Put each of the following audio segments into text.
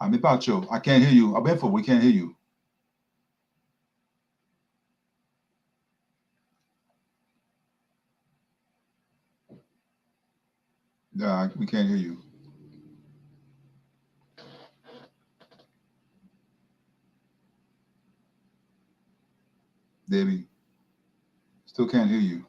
Amipacho, I can't hear you. Ɔbenfo, we can't hear you. Yeah, we can't hear you. Debbie, still can't hear you.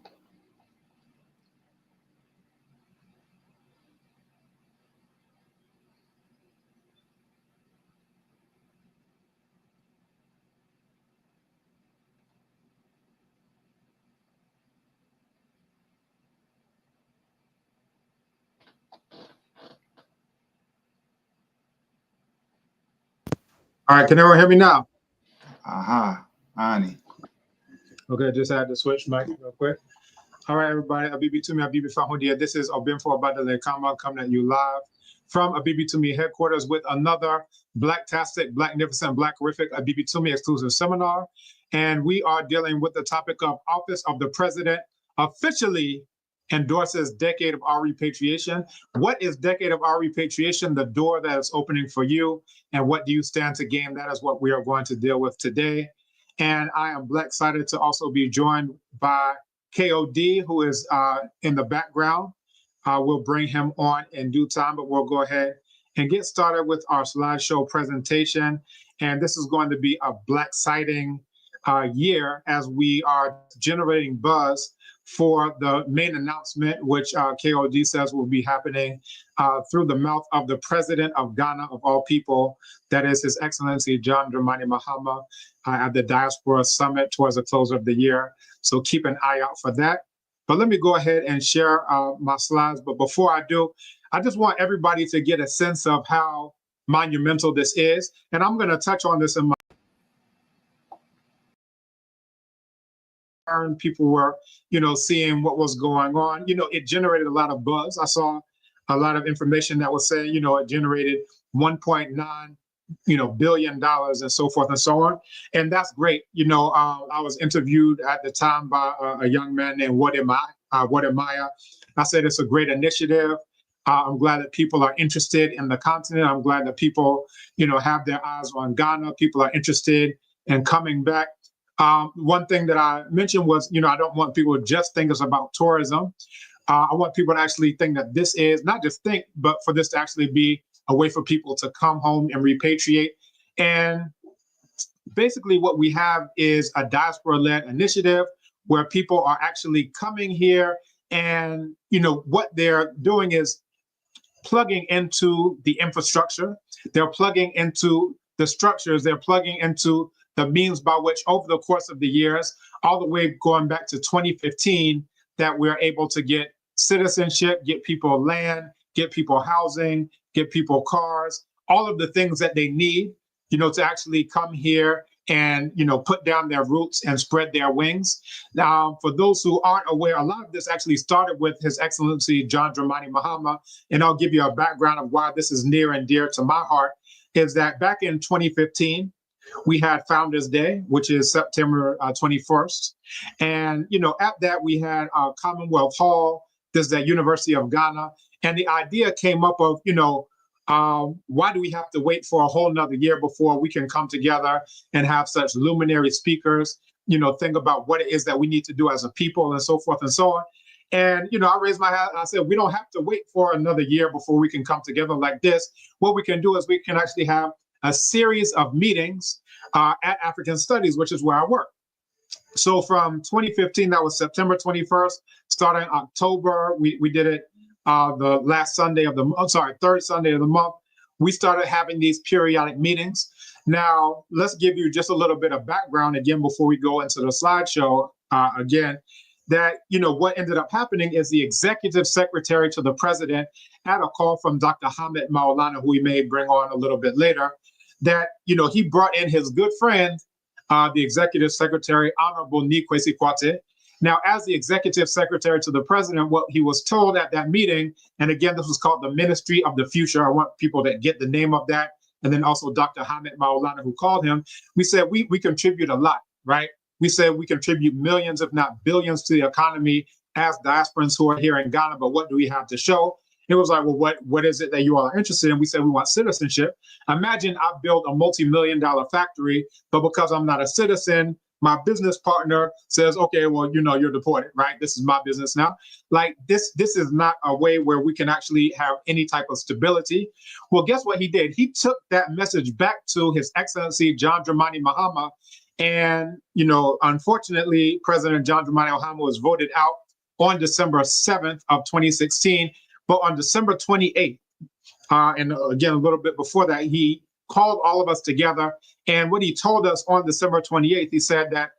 All right, can everyone hear me now? Aha, Ani. Okay, just had to switch mic real quick. All right, everybody, Abibitumi This is Ɔbenfo Ọbádélé Kambon coming at you live from Abibitumi headquarters with another Blacktastic, Blacknificent, Blackrific Abibitumi Exclusive Seminar. And we are dealing with the topic of Office of the President officially endorses Decade of Our Repatriation. What is Decade of Our Repatriation? The door that is opening for you. And what do you stand to gain? That is what we are going to deal with today. And I am excited to also be joined by KOD, who is in the background. We'll bring him on in due time, but we'll go ahead and get started with our slideshow presentation. And this is going to be a black-citing year as we are generating buzz for the main announcement, which KOD says will be happening through the mouth of the President of Ghana, of all people, that is His Excellency John Dramani Mahama, at the Diaspora Summit towards the close of the year. So keep an eye out for that. But let me go ahead and share my slides. But before I do, I just want everybody to get a sense of how monumental this is. And I'm going to touch on this in my people were, seeing what was going on. It generated a lot of buzz. I saw a lot of information that was saying, it generated $1.9 billion and so forth and so on. And that's great. I was interviewed at the time by a young man named Wademaya. I said, it's a great initiative. I'm glad that people are interested in the continent. I'm glad that people, have their eyes on Ghana. People are interested in coming back. One thing that I mentioned was, I don't want people to just think it's about tourism. I want people to actually think that this is not just think, but for this to actually be a way for people to come home and repatriate. And basically what we have is a diaspora-led initiative where people are actually coming here and, what they're doing is plugging into the infrastructure. They're plugging into the structures. They're plugging into the means by which over the course of the years, all the way going back to 2015, that we're able to get citizenship, get people land, get people housing, get people cars, all of the things that they need, to actually come here and, put down their roots and spread their wings. Now, for those who aren't aware, a lot of this actually started with His Excellency John Dramani Mahama, and I'll give you a background of why this is near and dear to my heart, is that back in 2015, we had Founders Day, which is September 21st. And, at that, we had Commonwealth Hall. This is at University of Ghana. And the idea came up of, why do we have to wait for a whole nother year before we can come together and have such luminary speakers, think about what it is that we need to do as a people and so forth and so on. And, I raised my hand. I said, we don't have to wait for another year before we can come together like this. What we can do is we can actually have a series of meetings at African Studies, which is where I work. So from 2015, that was September 21st, starting October, we did it the last Sunday of the third Sunday of the month. We started having these periodic meetings. Now, let's give you just a little bit of background again before we go into the slideshow again. That, what ended up happening is the executive secretary to the president had a call from Dr. Hamid Maulana, who we may bring on a little bit later, that, he brought in his good friend, the executive secretary, Honourable Kwesi Kwate. Now, as the executive secretary to the president, what he was told at that meeting, and again, this was called the Ministry of the Future. I want people to get the name of that. And then also Dr. Hamid Maulana, who called him. We said, we contribute a lot, right? We said we contribute millions, if not billions, to the economy as diasporans who are here in Ghana, but what do we have to show? It was like, well, what is it that you all are interested in? We said we want citizenship. Imagine I build a multi-million-dollar factory, but because I'm not a citizen, my business partner says, okay, well, you're deported, right? This is my business now. Like this is not a way where we can actually have any type of stability. Well, guess what he did? He took that message back to His Excellency John Dramani Mahama. And, unfortunately, President John Dramani Mahama was voted out on December 7th of 2016. But on December 28th, and again, a little bit before that, he called all of us together. And what he told us on December 28th, he said that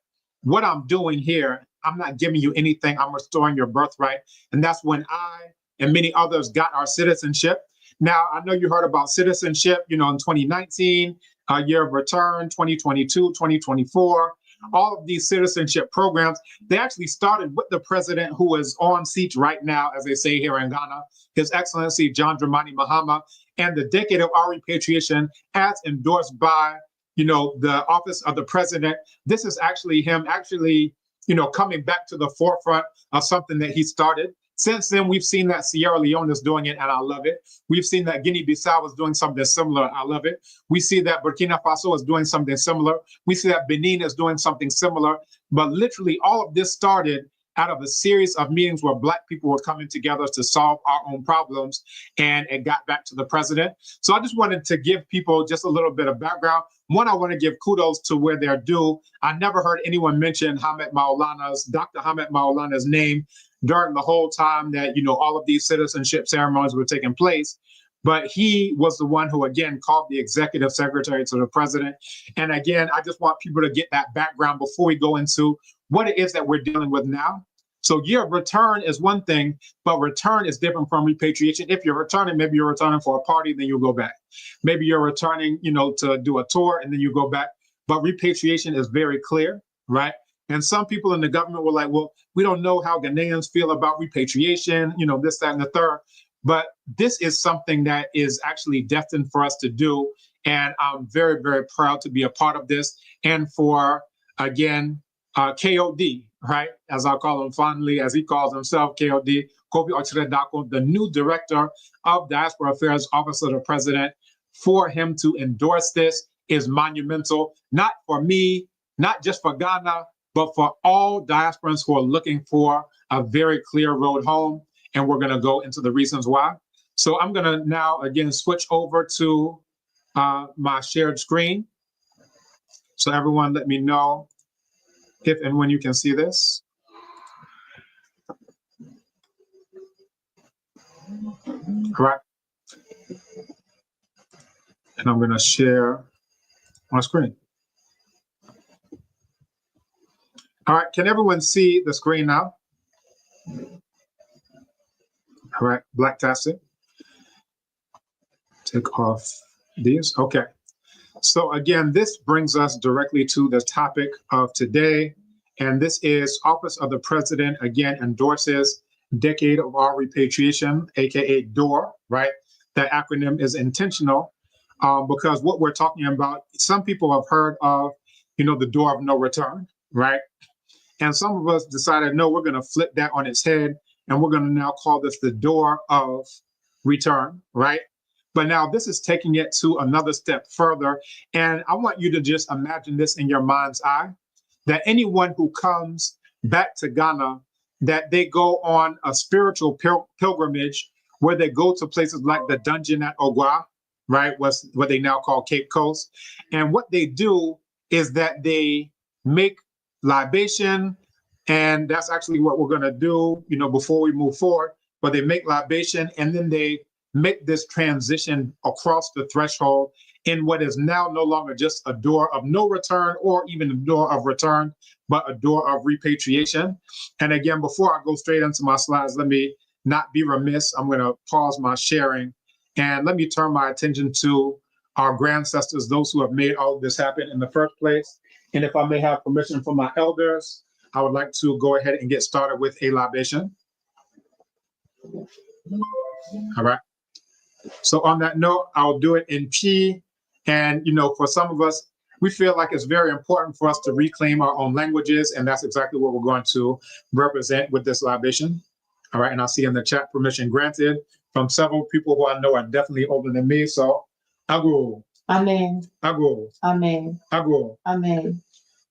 what I'm doing here, I'm not giving you anything. I'm restoring your birthright. And that's when I and many others got our citizenship. Now, I know you heard about citizenship, in 2019, year of return, 2022, 2024. All of these citizenship programs, they actually started with the president who is on seat right now, as they say here in Ghana, His Excellency John Dramani Mahama, and the Decade of Our Repatriation, as endorsed by, the office of the president. This is actually him coming back to the forefront of something that he started. Since then, we've seen that Sierra Leone is doing it, and I love it. We've seen that Guinea-Bissau is doing something similar, and I love it. We see that Burkina Faso is doing something similar. We see that Benin is doing something similar. But literally, all of this started out of a series of meetings where Black people were coming together to solve our own problems, and it got back to the president. So I just wanted to give people just a little bit of background. One, I want to give kudos to where they're due. I never heard anyone mention Dr. Hamed Maulana's name during the whole time that, all of these citizenship ceremonies were taking place. But he was the one who, again, called the executive secretary to the president. And again, I just want people to get that background before we go into what it is that we're dealing with now. So year of return is one thing, but return is different from repatriation. If you're returning, maybe you're returning for a party, then you'll go back. Maybe you're returning, to do a tour, and then you go back. But repatriation is very clear, right? And some people in the government were like, well, we don't know how Ghanaians feel about repatriation, this, that, and the third. But this is something that is actually destined for us to do. And I'm very, very proud to be a part of this. And for, again, KOD, right? As I call him fondly, as he calls himself, KOD, Kofi Ɔkyere Darko, the new director of Diaspora Affairs, Office of the President, for him to endorse this is monumental, not for me, not just for Ghana, but for all diasporans who are looking for a very clear road home. And we're going to go into the reasons why. So I'm going to now, again, switch over to my shared screen. So everyone, let me know if and when you can see this. All right. And I'm going to share my screen. All right, can everyone see the screen now? All right, blacktastic. Take off these, okay. So again, this brings us directly to the topic of today. And this is Office of the President, again, endorses Decade of Our Repatriation, AKA D.O.O.R, right? That acronym is intentional because what we're talking about, some people have heard of, the door of no return, right? And some of us decided, no, we're going to flip that on its head, and we're going to now call this the door of return, right? But now this is taking it to another step further. And I want you to just imagine this in your mind's eye, that anyone who comes back to Ghana, that they go on a spiritual pilgrimage where they go to places like the dungeon at Ogwa, right? What they now call Cape Coast. And what they do is that they make libation, and that's actually what we're going to do, before we move forward. But they make libation, and then they make this transition across the threshold in what is now no longer just a door of no return or even a door of return, but a door of repatriation. And again, before I go straight into my slides, let me not be remiss. I'm going to pause my sharing, and let me turn my attention to our ancestors, those who have made all of this happen in the first place. And if I may have permission from my elders, I would like to go ahead and get started with a libation. All right. So on that note, I'll do it in P. And, for some of us, we feel like it's very important for us to reclaim our own languages. And that's exactly what we're going to represent with this libation. All right. And I'll see in the chat, permission granted from several people who I know are definitely older than me. So I go. Amen. I go. Amen. I go. Amen.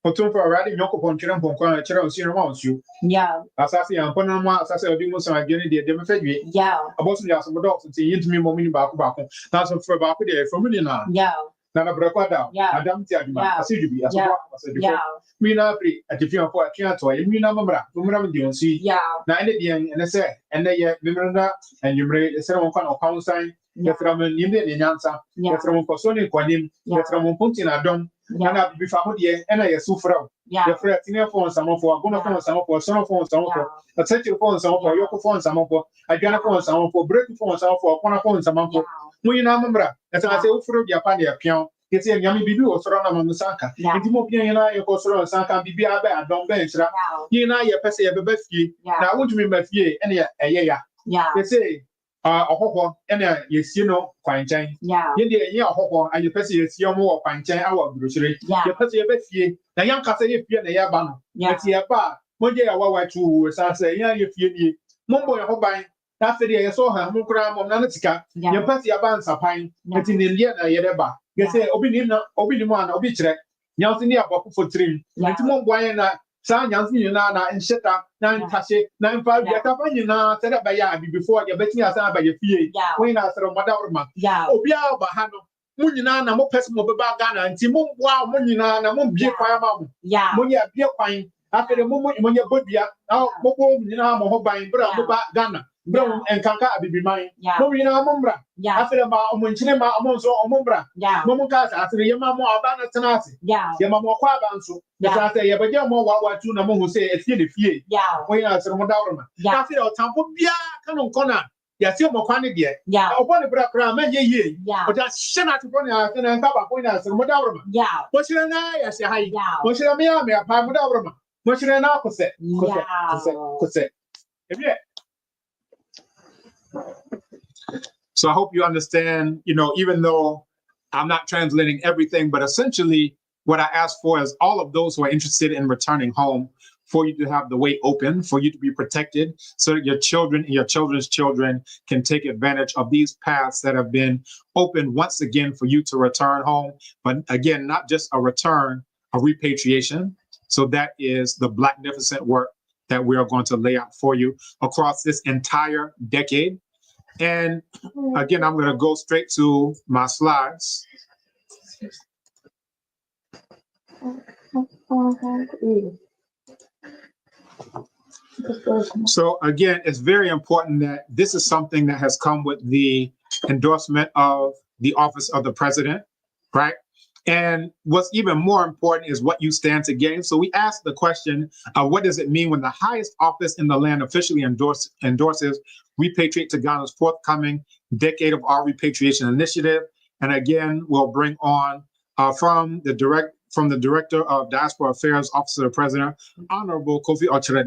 Otumfo already nyoko ponchira mponkwa chira osiro ma onsu. Yeah. Asase ya mpona ma asase odi mo san adwene de me fadwe. Yeah. Abosu ya so bodo so ti yintumi mo mini baako baako. Na so for baako de from ni na. Yeah. Na na brakwa da. Yeah. Adam ti aduma. Asidu bi aso Yeah. aso Yeah. mi na free atifia fo atwa to mi na mamra. Mamra me de onsu. Yeah. Na ene de ene se ene ye memranda enwumre se won kwa no council. Yɛfrɛ mo nimde ne nyansa. Yɛfrɛ mo nkɔso ne nkɔnim. Yɛfrɛ mo mponti na dɔm. Ana bifa ho deɛ ɛna yɛso frɛ wo. Yɛfrɛ tinefo nsamofo, agomafo nsamofo, ɔsɔnofo nsamofo, ɔtɛkyerefo nsamofo, ɔyɔkofo nsamofo, adwanefo nsamofo, brekufo nsamofo, ɔkɔnafo nsamofo. Mo nyinaa mommra. Ɛsɛ sɛ wofrɛ bi apa ne yɛpɛw. Yɛsɛ nyame bibi wɔ soro na ma mo sanka. Nti mo pia nyinaa yɛkɔ soro nsanka bibi abɛ adɔm bɛ nhyira. Nyinaa yɛpɛ sɛ yɛbɛbɛ fie. Na wotumi ma fie ɛne ɛyɛ ya. Yɛsɛ ɔhɔhɔ ɛna yɛsie no kwankyɛn. Yɛde yɛ ɔhɔhɔ a yɛpɛ sɛ yɛsie mo wɔ kwankyɛn awɔ aburokyire. Yɛpɛ sɛ yɛbɛfie na yɛnkasa yɛ fie na yɛba no. Ɛti yɛba a mogye yɛ wawa tu san sɛ yɛn yɛ fie nie. Mombɔ yɛn ho ban na afei deɛ yɛsɛ ɔha mo koraa mɔm na no sika. Yɛpɛ sɛ yɛba nsapan. Ɛti ne ndeɛ na yɛde ba. Yɛsɛ obi nim ana obi kyerɛ. Nyansi ne abɔ fofo tirim. Ɛti mombɔ yɛn na saa nyansi nyinaa na nhyeta na ntahye na mfa yɛtafa nyinaa sɛ dɛ bɛyɛ a before yɛbɛtumi asan aba yɛ fie wo nyinaa sɛ mmɔdaworoma obiara ɔba ha no mo nyinaa na mopɛ sɛ mobɛba Ghana nti momboa mo nyinaa na mombie kwan ma mo monyɛ abie kwan afei de monyɛ bodua na mobɔ mo nyinaa mo ho ban berɛ a moba Ghana berɛ mo nkanka abibiman mo nyinaa mommra afei de ma ɔmonkyene ma ɔmo nso ɔmommra mo monka asase no yɛma mo ɔba no tena ase yɛma mo ɔkɔ aba nso yɛsɛ sɛ yɛbɛgye mo wawatu na mohu sɛ ɛfie ne fie mo nyinaa sɛ modaworoma afei de ɔtamfo biara ka no nkɔ no a yɛse mo kwan ne deɛ ɔbɔ ne berɛ koraa mɛnyɛ yie ɔde ahyɛ no atefo ne ase na nka bako nyinaa sɛ modaworoma mohyerɛ na yɛhyɛ ha yi mohyerɛ me a meapa modaworoma mohyerɛ na akosɛ kosɛ ɛbiɛ. So I hope you understand, even though I'm not translating everything, but essentially what I ask for is all of those who are interested in returning home, for you to have the way open, for you to be protected, so that your children and your children's children can take advantage of these paths that have been opened once again for you to return home. But again, not just a return, a repatriation. So that is the Blacknificent work that we are going to lay out for you across this entire decade. And again, I'm going to go straight to my slides. So again, it's very important that this is something that has come with the endorsement of the office of the president, right? And what's even more important is what you stand to gain. So we asked the question, what does it mean when the highest office in the land officially endorses Repatriate to Ghana's forthcoming Decade of Our Repatriation initiative? And again, we'll bring on from the Director of Diaspora Affairs, Office of the President, Honourable Kofi Ɔkyere.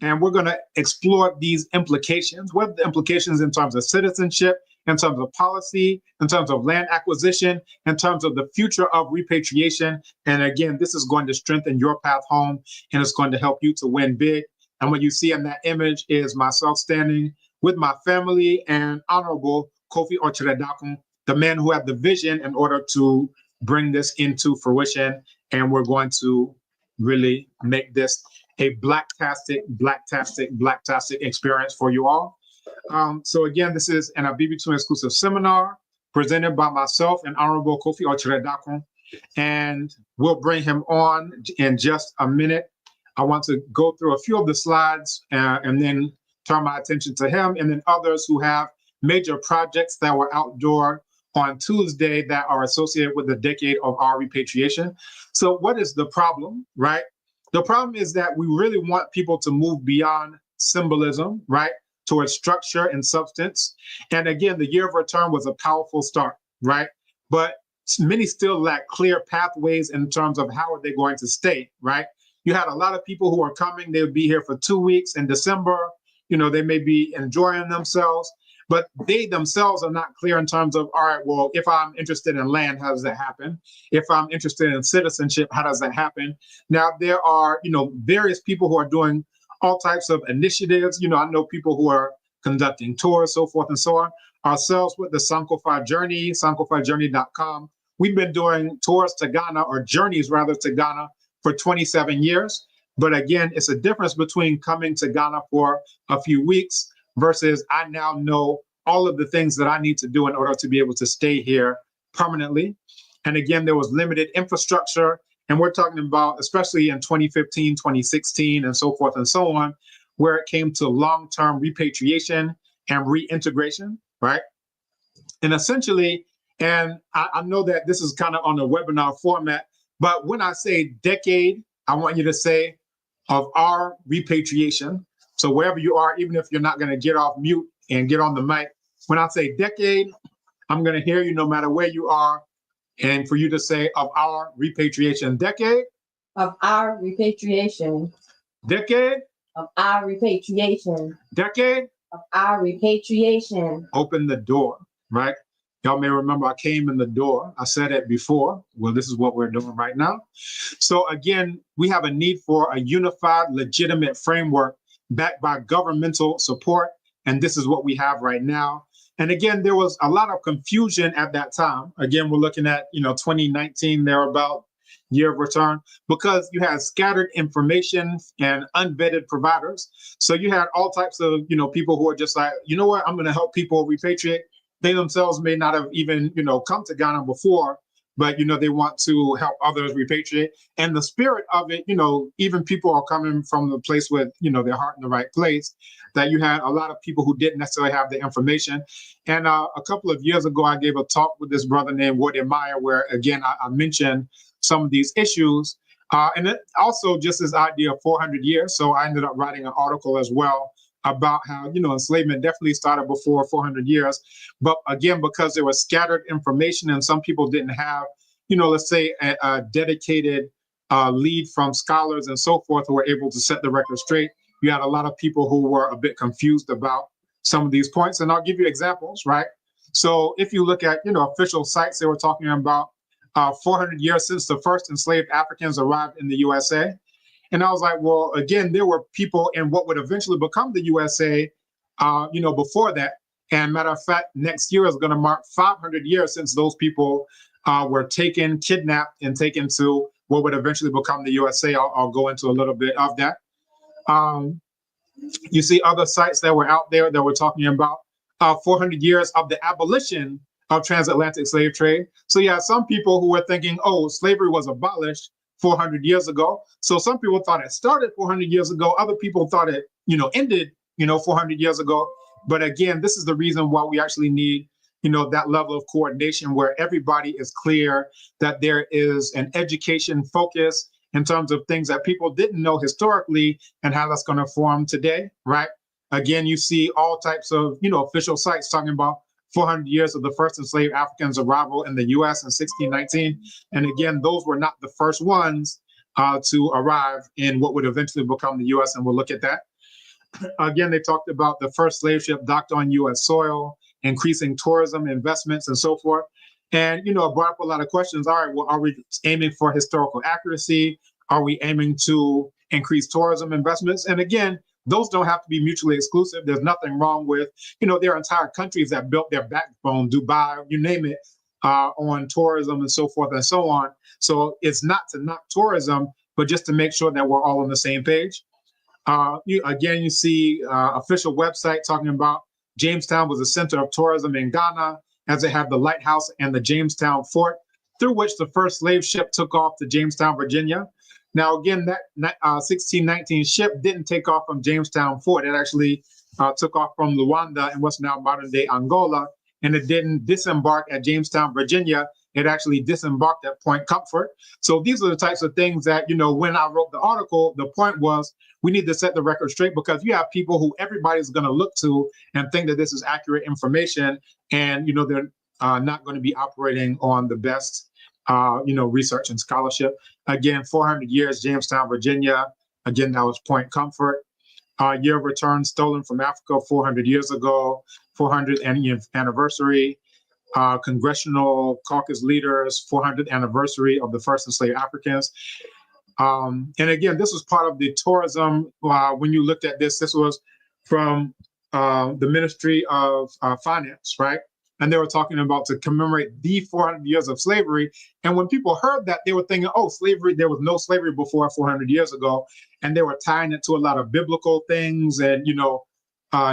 And we're going to explore these implications. What are the implications in terms of citizenship, in terms of policy, in terms of land acquisition, in terms of the future of repatriation. And again, this is going to strengthen your path home, and it's going to help you to win big. And what you see in that image is myself standing with my family and Honourable Kofi Ɔkyere, the man who had the vision in order to bring this into fruition. And we're going to really make this a blacktastic experience for you all. So again, this is an Abibitumi Exclusive Seminar presented by myself and Honourable Kofi Ɔkyere, and we'll bring him on in just a minute. I want to go through a few of the slides and then turn my attention to him, and then others who have major projects that were outdoor on Tuesday that are associated with the Decade of Our Repatriation. So what is the problem, right? The problem is that we really want people to move beyond symbolism, right, towards structure and substance. And again, the year of return was a powerful start, right? But many still lack clear pathways in terms of how are they going to stay, right? You had a lot of people who are coming, they would be here for 2 weeks in December, they may be enjoying themselves, but they themselves are not clear in terms of, all right, well, if I'm interested in land, how does that happen? If I'm interested in citizenship, how does that happen? Now, there are, various people who are doing all types of initiatives. I know people who are conducting tours, so forth and so on. Ourselves with the Sankofa Journey, sankofajourney.com. We've been doing tours to Ghana, or journeys rather, to Ghana for 27 years. But again, it's a difference between coming to Ghana for a few weeks versus I now know all of the things that I need to do in order to be able to stay here permanently. And again, there was limited infrastructure. And we're talking about, especially in 2015, 2016, and so forth and so on, where it came to long-term repatriation and reintegration, right? And essentially, and I know that this is kind of on a webinar format, but when I say decade, I want you to say of our repatriation. So wherever you are, even if you're not going to get off mute and get on the mic, when I say decade, I'm going to hear you no matter where you are. And for you to say of our repatriation. Decade. Of our repatriation. Decade. Of our repatriation. Decade. Of our repatriation. Open the door, right? Y'all may remember I came in the door. I said it before. Well, this is what we're doing right now. So again, we have a need for a unified, legitimate framework backed by governmental support. And this is what we have right now. And again, there was a lot of confusion at that time. Again, we're looking at, 2019, thereabout, year of return, because you had scattered information and unvetted providers. So you had all types of, people who are just like, you know what, I'm going to help people repatriate. They themselves may not have even, come to Ghana before, but, they want to help others repatriate. And the spirit of it, even people are coming from the place with, their heart in the right place, that you had a lot of people who didn't necessarily have the information. And a couple of years ago, I gave a talk with this brother named Ɔbenfo, where, again, I mentioned some of these issues. And it also just this idea of 400 years. So I ended up writing an article as well about how, enslavement definitely started before 400 years. But again, because there was scattered information and some people didn't have, let's say a dedicated lead from scholars and so forth who were able to set the record straight, you had a lot of people who were a bit confused about some of these points. And I'll give you examples, right? So if you look at, official sites, they were talking about 400 years since the first enslaved Africans arrived in the USA. And I was like, well, again, there were people in what would eventually become the USA, before that. And matter of fact, next year is going to mark 500 years since those people were taken, kidnapped, and taken to what would eventually become the USA. I'll go into a little bit of that. You see other sites that were out there that were talking about 400 years of the abolition of transatlantic slave trade. So you have some people who were thinking, oh, slavery was abolished 400 years ago. So some people thought it started 400 years ago. Other people thought it, ended, 400 years ago. But again, this is the reason why we actually need, that level of coordination where everybody is clear that there is an education focus in terms of things that people didn't know historically and how that's going to form today, right? Again, you see all types of, official sites talking about 400 years of the first enslaved Africans' arrival in the U.S. in 1619. And again, those were not the first ones to arrive in what would eventually become the U.S., and we'll look at that. Again, they talked about the first slave ship docked on U.S. soil, increasing tourism, investments, and so forth. And, it brought up a lot of questions. All right, well, are we aiming for historical accuracy? Are we aiming to increase tourism investments? And again, those don't have to be mutually exclusive. There's nothing wrong with, there are entire countries that built their backbone, Dubai, you name it, on tourism and so forth and so on. So it's not to knock tourism, but just to make sure that we're all on the same page. You see official website talking about Jamestown was a center of tourism in Ghana, as it had the lighthouse and the Jamestown fort, through which the first slave ship took off to Jamestown, Virginia. Now, again, that 1619 ship didn't take off from Jamestown fort. It actually took off from Luanda in what's now modern-day Angola, and it didn't disembark at Jamestown, Virginia. It actually disembarked at Point Comfort. So these are the types of things that, when I wrote the article, the point was we need to set the record straight, because you have people who everybody's going to look to and think that this is accurate information, and, they're not going to be operating on the best research and scholarship. Again, 400 years, Jamestown, Virginia. Again, that was Point Comfort. Year of return stolen from Africa 400 years ago, 400th anniversary. Congressional caucus leaders, 400th anniversary of the first enslaved Africans. And again, this was part of the tourism. When you looked at this was from the Ministry of Finance, right? And they were talking about to commemorate the 400 years of slavery. And when people heard that, they were thinking, oh, slavery, there was no slavery before 400 years ago. And they were tying it to a lot of biblical things and,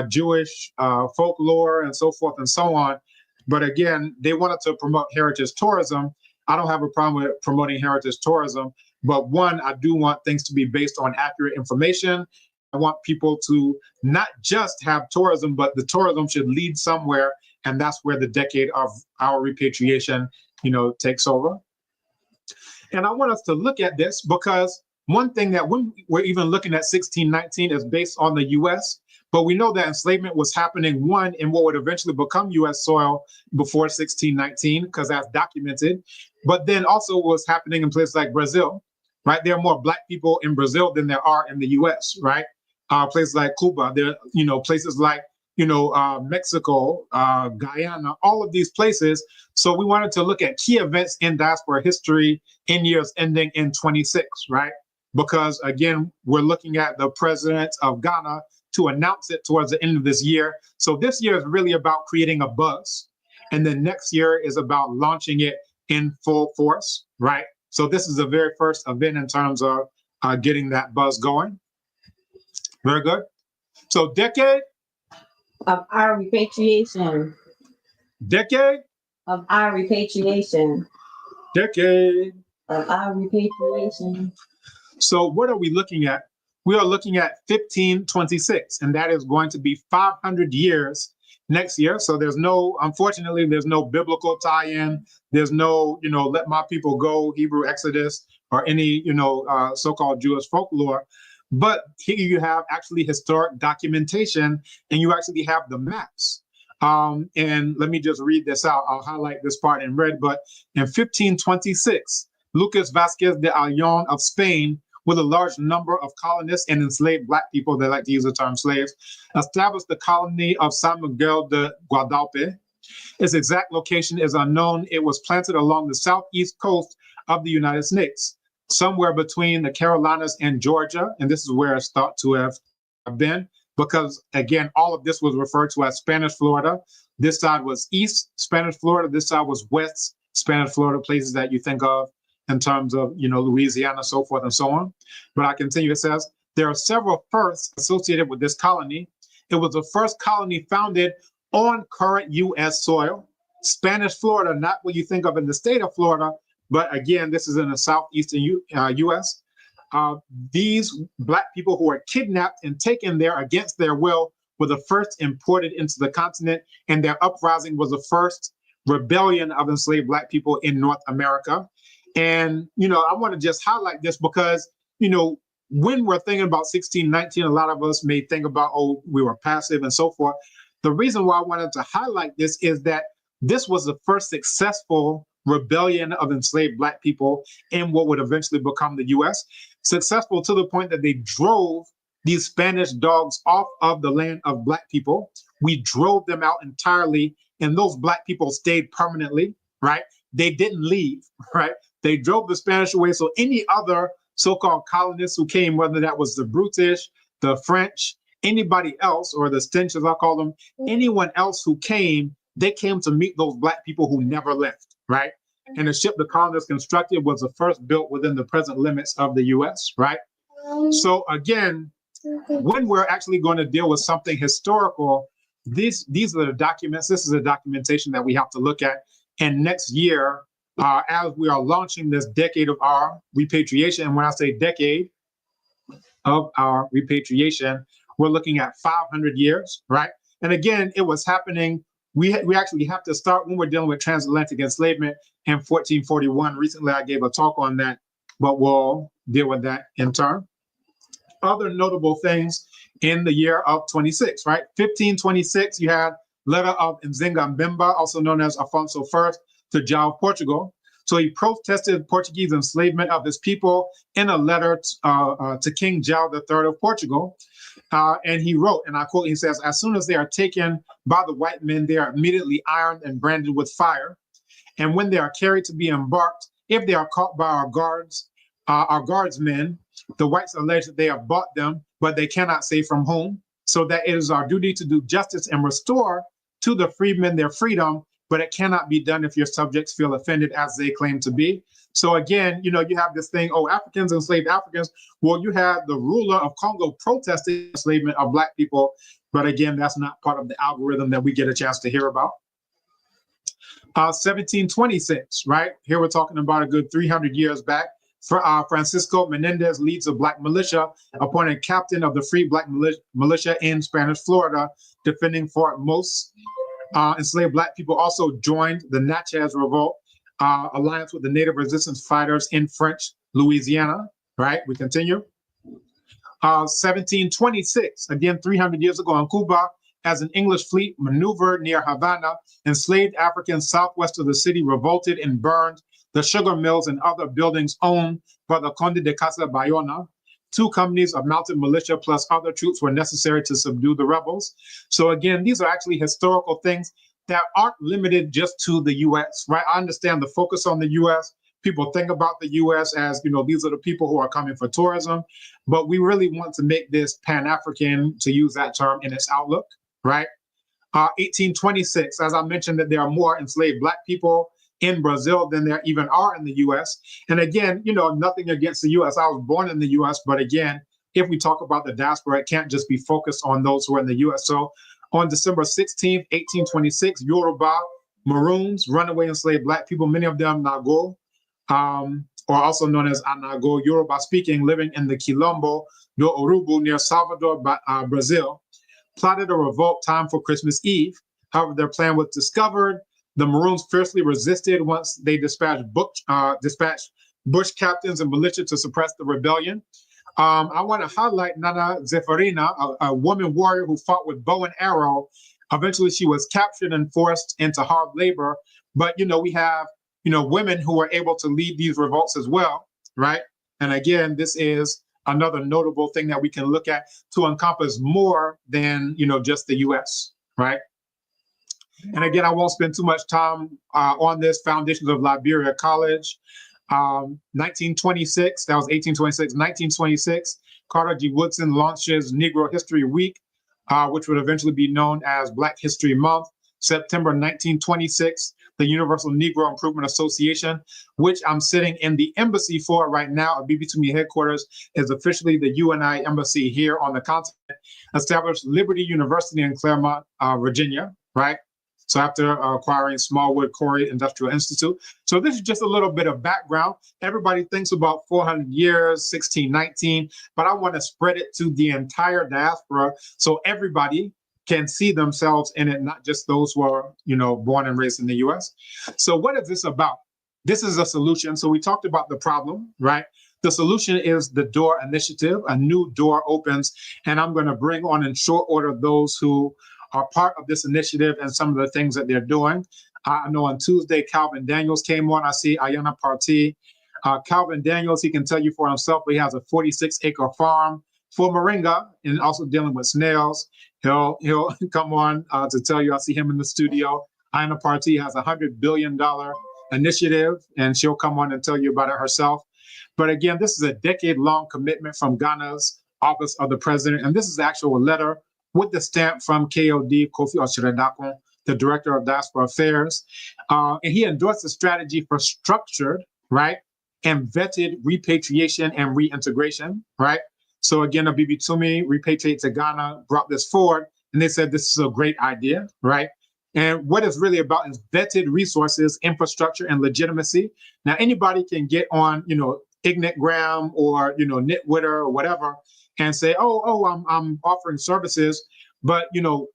Jewish folklore and so forth and so on. But again, they wanted to promote heritage tourism. I don't have a problem with promoting heritage tourism. But one, I do want things to be based on accurate information. I want people to not just have tourism, but the tourism should lead somewhere. And that's where the Decade of Our Repatriation, takes over. And I want us to look at this because one thing that when we're even looking at 1619 is based on the U.S., but we know that enslavement was happening, one, in what would eventually become U.S. soil before 1619, because that's documented, but then also was happening in places like Brazil, right? There are more Black people in Brazil than there are in the U.S., right? Places like Cuba, there, places like Mexico, Guyana, all of these places. So we wanted to look at key events in diaspora history in years ending in 26, right? Because again, we're looking at the president of Ghana to announce it towards the end of this year. So this year is really about creating a buzz. And then next year is about launching it in full force, right? So this is the very first event in terms of getting that buzz going. Very good. So Decade of Our Repatriation. Decade of Our Repatriation. Decade of Our Repatriation. So what are we looking at? We are looking at 1526, and that is going to be 500 years next year. So unfortunately, there's no biblical tie-in. There's no, let my people go, Hebrew Exodus, or any, so-called Jewish folklore. But here you have actually historic documentation, and you actually have the maps. And let me just read this out. I'll highlight this part in red. But in 1526, Lucas Vasquez de Ayllon of Spain, with a large number of colonists and enslaved Black people, they like to use the term slaves, established the colony of San Miguel de Guadalupe. Its exact location is unknown. It was planted along the southeast coast of the United States, somewhere between the Carolinas and Georgia. And this is where it's thought to have been, because again, all of this was referred to as Spanish Florida. This side was East Spanish Florida. This side was West Spanish Florida, places that you think of in terms of, Louisiana, so forth and so on. But I continue, it says, there are several firsts associated with this colony. It was the first colony founded on current U.S. soil. Spanish Florida, not what you think of in the state of Florida, but again, this is in the southeastern U.S. These Black people who were kidnapped and taken there against their will were the first imported into the continent, and their uprising was the first rebellion of enslaved Black people in North America. And, I want to just highlight this because, when we're thinking about 1619, a lot of us may think about, oh, we were passive and so forth. The reason why I wanted to highlight this is that this was the first successful rebellion of enslaved Black people in what would eventually become the U.S. Successful to the point that they drove these Spanish dogs off of the land of Black people. We drove them out entirely, and those Black people stayed permanently, right? They didn't leave, right? They drove the Spanish away. So any other so-called colonists who came, whether that was the British, the French, anybody else, or the Stench, as I call them, anyone else who came, they came to meet those Black people who never left, right? And the ship the colonists constructed was the first built within the present limits of the U.S., right? So again, when we're actually going to deal with something historical, these are the documents. This is the documentation that we have to look at. And next year, as we are launching this Decade of Our Repatriation, and when I say Decade of Our Repatriation, we're looking at 500 years, right? And again, it was happening. We actually have to start when we're dealing with transatlantic enslavement in 1441. Recently, I gave a talk on that, but we'll deal with that in turn. Other notable things in the year of 26, right? 1526, you had letter of Nzinga Mbemba, also known as Afonso I, to João of Portugal. So he protested Portuguese enslavement of his people in a letter to King João III of Portugal. And he wrote, and I quote, he says, as soon as they are taken by the white men, they are immediately ironed and branded with fire. And when they are carried to be embarked, if they are caught by our guardsmen, the whites allege that they have bought them, but they cannot say from whom. so that it is our duty to do justice and restore to the freedmen their freedom, but it cannot be done if your subjects feel offended as they claim to be. So again, you have this thing, oh, Africans enslaved Africans. Well, you have the ruler of Congo protesting enslavement of Black people, but again, that's not part of the algorithm that we get a chance to hear about. 1726, right? Here we're talking about a good 300 years back. Francisco Menendez leads a Black militia, appointed captain of the Free Black Militia in Spanish Florida, defending Fort Most. Enslaved Black people also joined the Natchez Revolt, alliance with the Native Resistance Fighters in French Louisiana, right? We continue. 1726, again, 300 years ago in Cuba, as an English fleet maneuvered near Havana, enslaved Africans southwest of the city revolted and burned the sugar mills and other buildings owned by the Conde de Casa Bayona. 2 companies of mounted militia plus other troops were necessary to subdue the rebels. So again, these are actually historical things that aren't limited just to the US, right? I understand the focus on the US. People think about the US as, these are the people who are coming for tourism, but we really want to make this Pan-African, to use that term, in its outlook, right? 1826, as I mentioned, that there are more enslaved Black people in Brazil than there even are in the US. And again, nothing against the US. I was born in the US, but again, if we talk about the diaspora, it can't just be focused on those who are in the US. So on December 16th, 1826, Yoruba Maroons, runaway enslaved Black people, many of them Nago, or also known as Anago, Yoruba speaking, living in the Quilombo do Urubu near Salvador, Brazil, plotted a revolt time for Christmas Eve. However, their plan was discovered. The Maroons fiercely resisted once they dispatched bush captains and militia to suppress the rebellion. I want to highlight Nana Zeferina, a woman warrior who fought with bow and arrow. Eventually, she was captured and forced into hard labor. But, we have, women who were able to lead these revolts as well, right? And again, this is another notable thing that we can look at to encompass more than, just the US, right? And again, I won't spend too much time on this. Foundations of Liberia College, 1926, that was 1826. 1926, Carter G. Woodson launches Negro History Week, which would eventually be known as Black History Month. September 1926, the Universal Negro Improvement Association, which I'm sitting in the embassy for right now. Abibitumi headquarters is officially the UNI embassy here on the continent, established Liberty University in Claremont, Virginia, right? So after acquiring Smallwood Quarry Industrial Institute. So this is just a little bit of background. Everybody thinks about 400 years, 1619, but I want to spread it to the entire diaspora so everybody can see themselves in it, not just those who are, born and raised in the US. So what is this about? This is a solution. So we talked about the problem, right? The solution is the D.O.O.R initiative. A new door opens, and I'm going to bring on in short order those who are part of this initiative and some of the things that they're doing. I know on Tuesday, Calvin Daniels came on. I see Ayana Parti. Calvin Daniels, he can tell you for himself, but he has a 46-acre farm for moringa and also dealing with snails. He'll come on to tell you. I see him in the studio. Ayana Parti has a $100 billion initiative, and she'll come on and tell you about it herself. But again, this is a decade-long commitment from Ghana's Office of the President, and this is the actual letter with the stamp from KOD, Kofi Ɔkyere, the Director of Diaspora Affairs. And he endorsed the strategy for structured, right, and vetted repatriation and reintegration, right? So again, Abibitumi, Repatriate to Ghana, brought this forward, and they said this is a great idea, right? And what it's really about is vetted resources, infrastructure, and legitimacy. Now, anybody can get on, Ignitgram or, Nitwitter or whatever, and say, I'm offering services, but,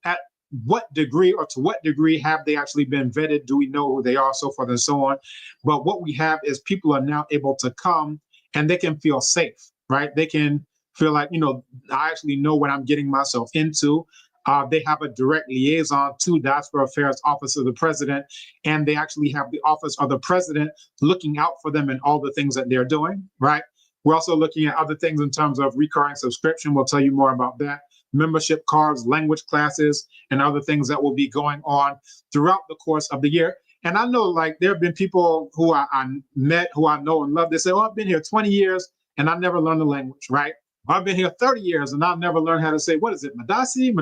at what degree or to what degree have they actually been vetted? Do we know who they are, so forth and so on? But what we have is people are now able to come and they can feel safe, right? They can feel like, I actually know what I'm getting myself into. They have a direct liaison to Diaspora Affairs Office of the President, and they actually have the Office of the President looking out for them in all the things that they're doing, right? We're also looking at other things in terms of recurring subscription. We'll tell you more about that. Membership cards, language classes, and other things that will be going on throughout the course of the year. And I know, there have been people who I met, who I know and love. They say, I've been here 20 years and I never learned the language, right? I've been here 30 years and I've never learned how to say, what is it, Madasi?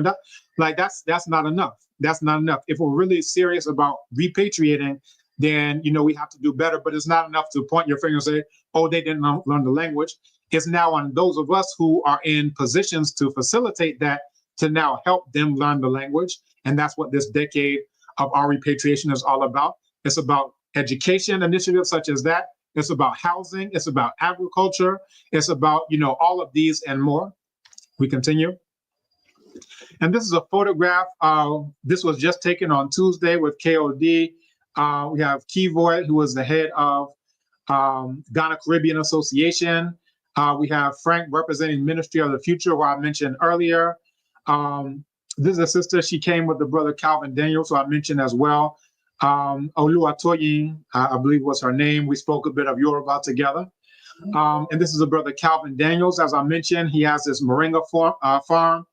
Like that's not enough. That's not enough. If we're really serious about repatriating, then, you know, we have to do better, but it's not enough to point your finger and say, oh, they didn't learn the language. It's now on those of us who are in positions to facilitate that to now help them learn the language. And that's what this decade of our repatriation is all about. It's about education initiatives such as that. It's about housing. It's about agriculture. It's about, you know, all of these and more. We continue. And this is a photograph. This was just taken on Tuesday with KOD. We have Kivoy, who was the head of Ghana Caribbean Association. We have Frank representing Ministry of the Future, who I mentioned earlier. This is a sister. She came with the brother Calvin Daniels, who I mentioned as well. Oluwatoyin, I believe was her name. We spoke a bit of Yoruba together. And this is a brother Calvin Daniels. As I mentioned, he has this moringa farm.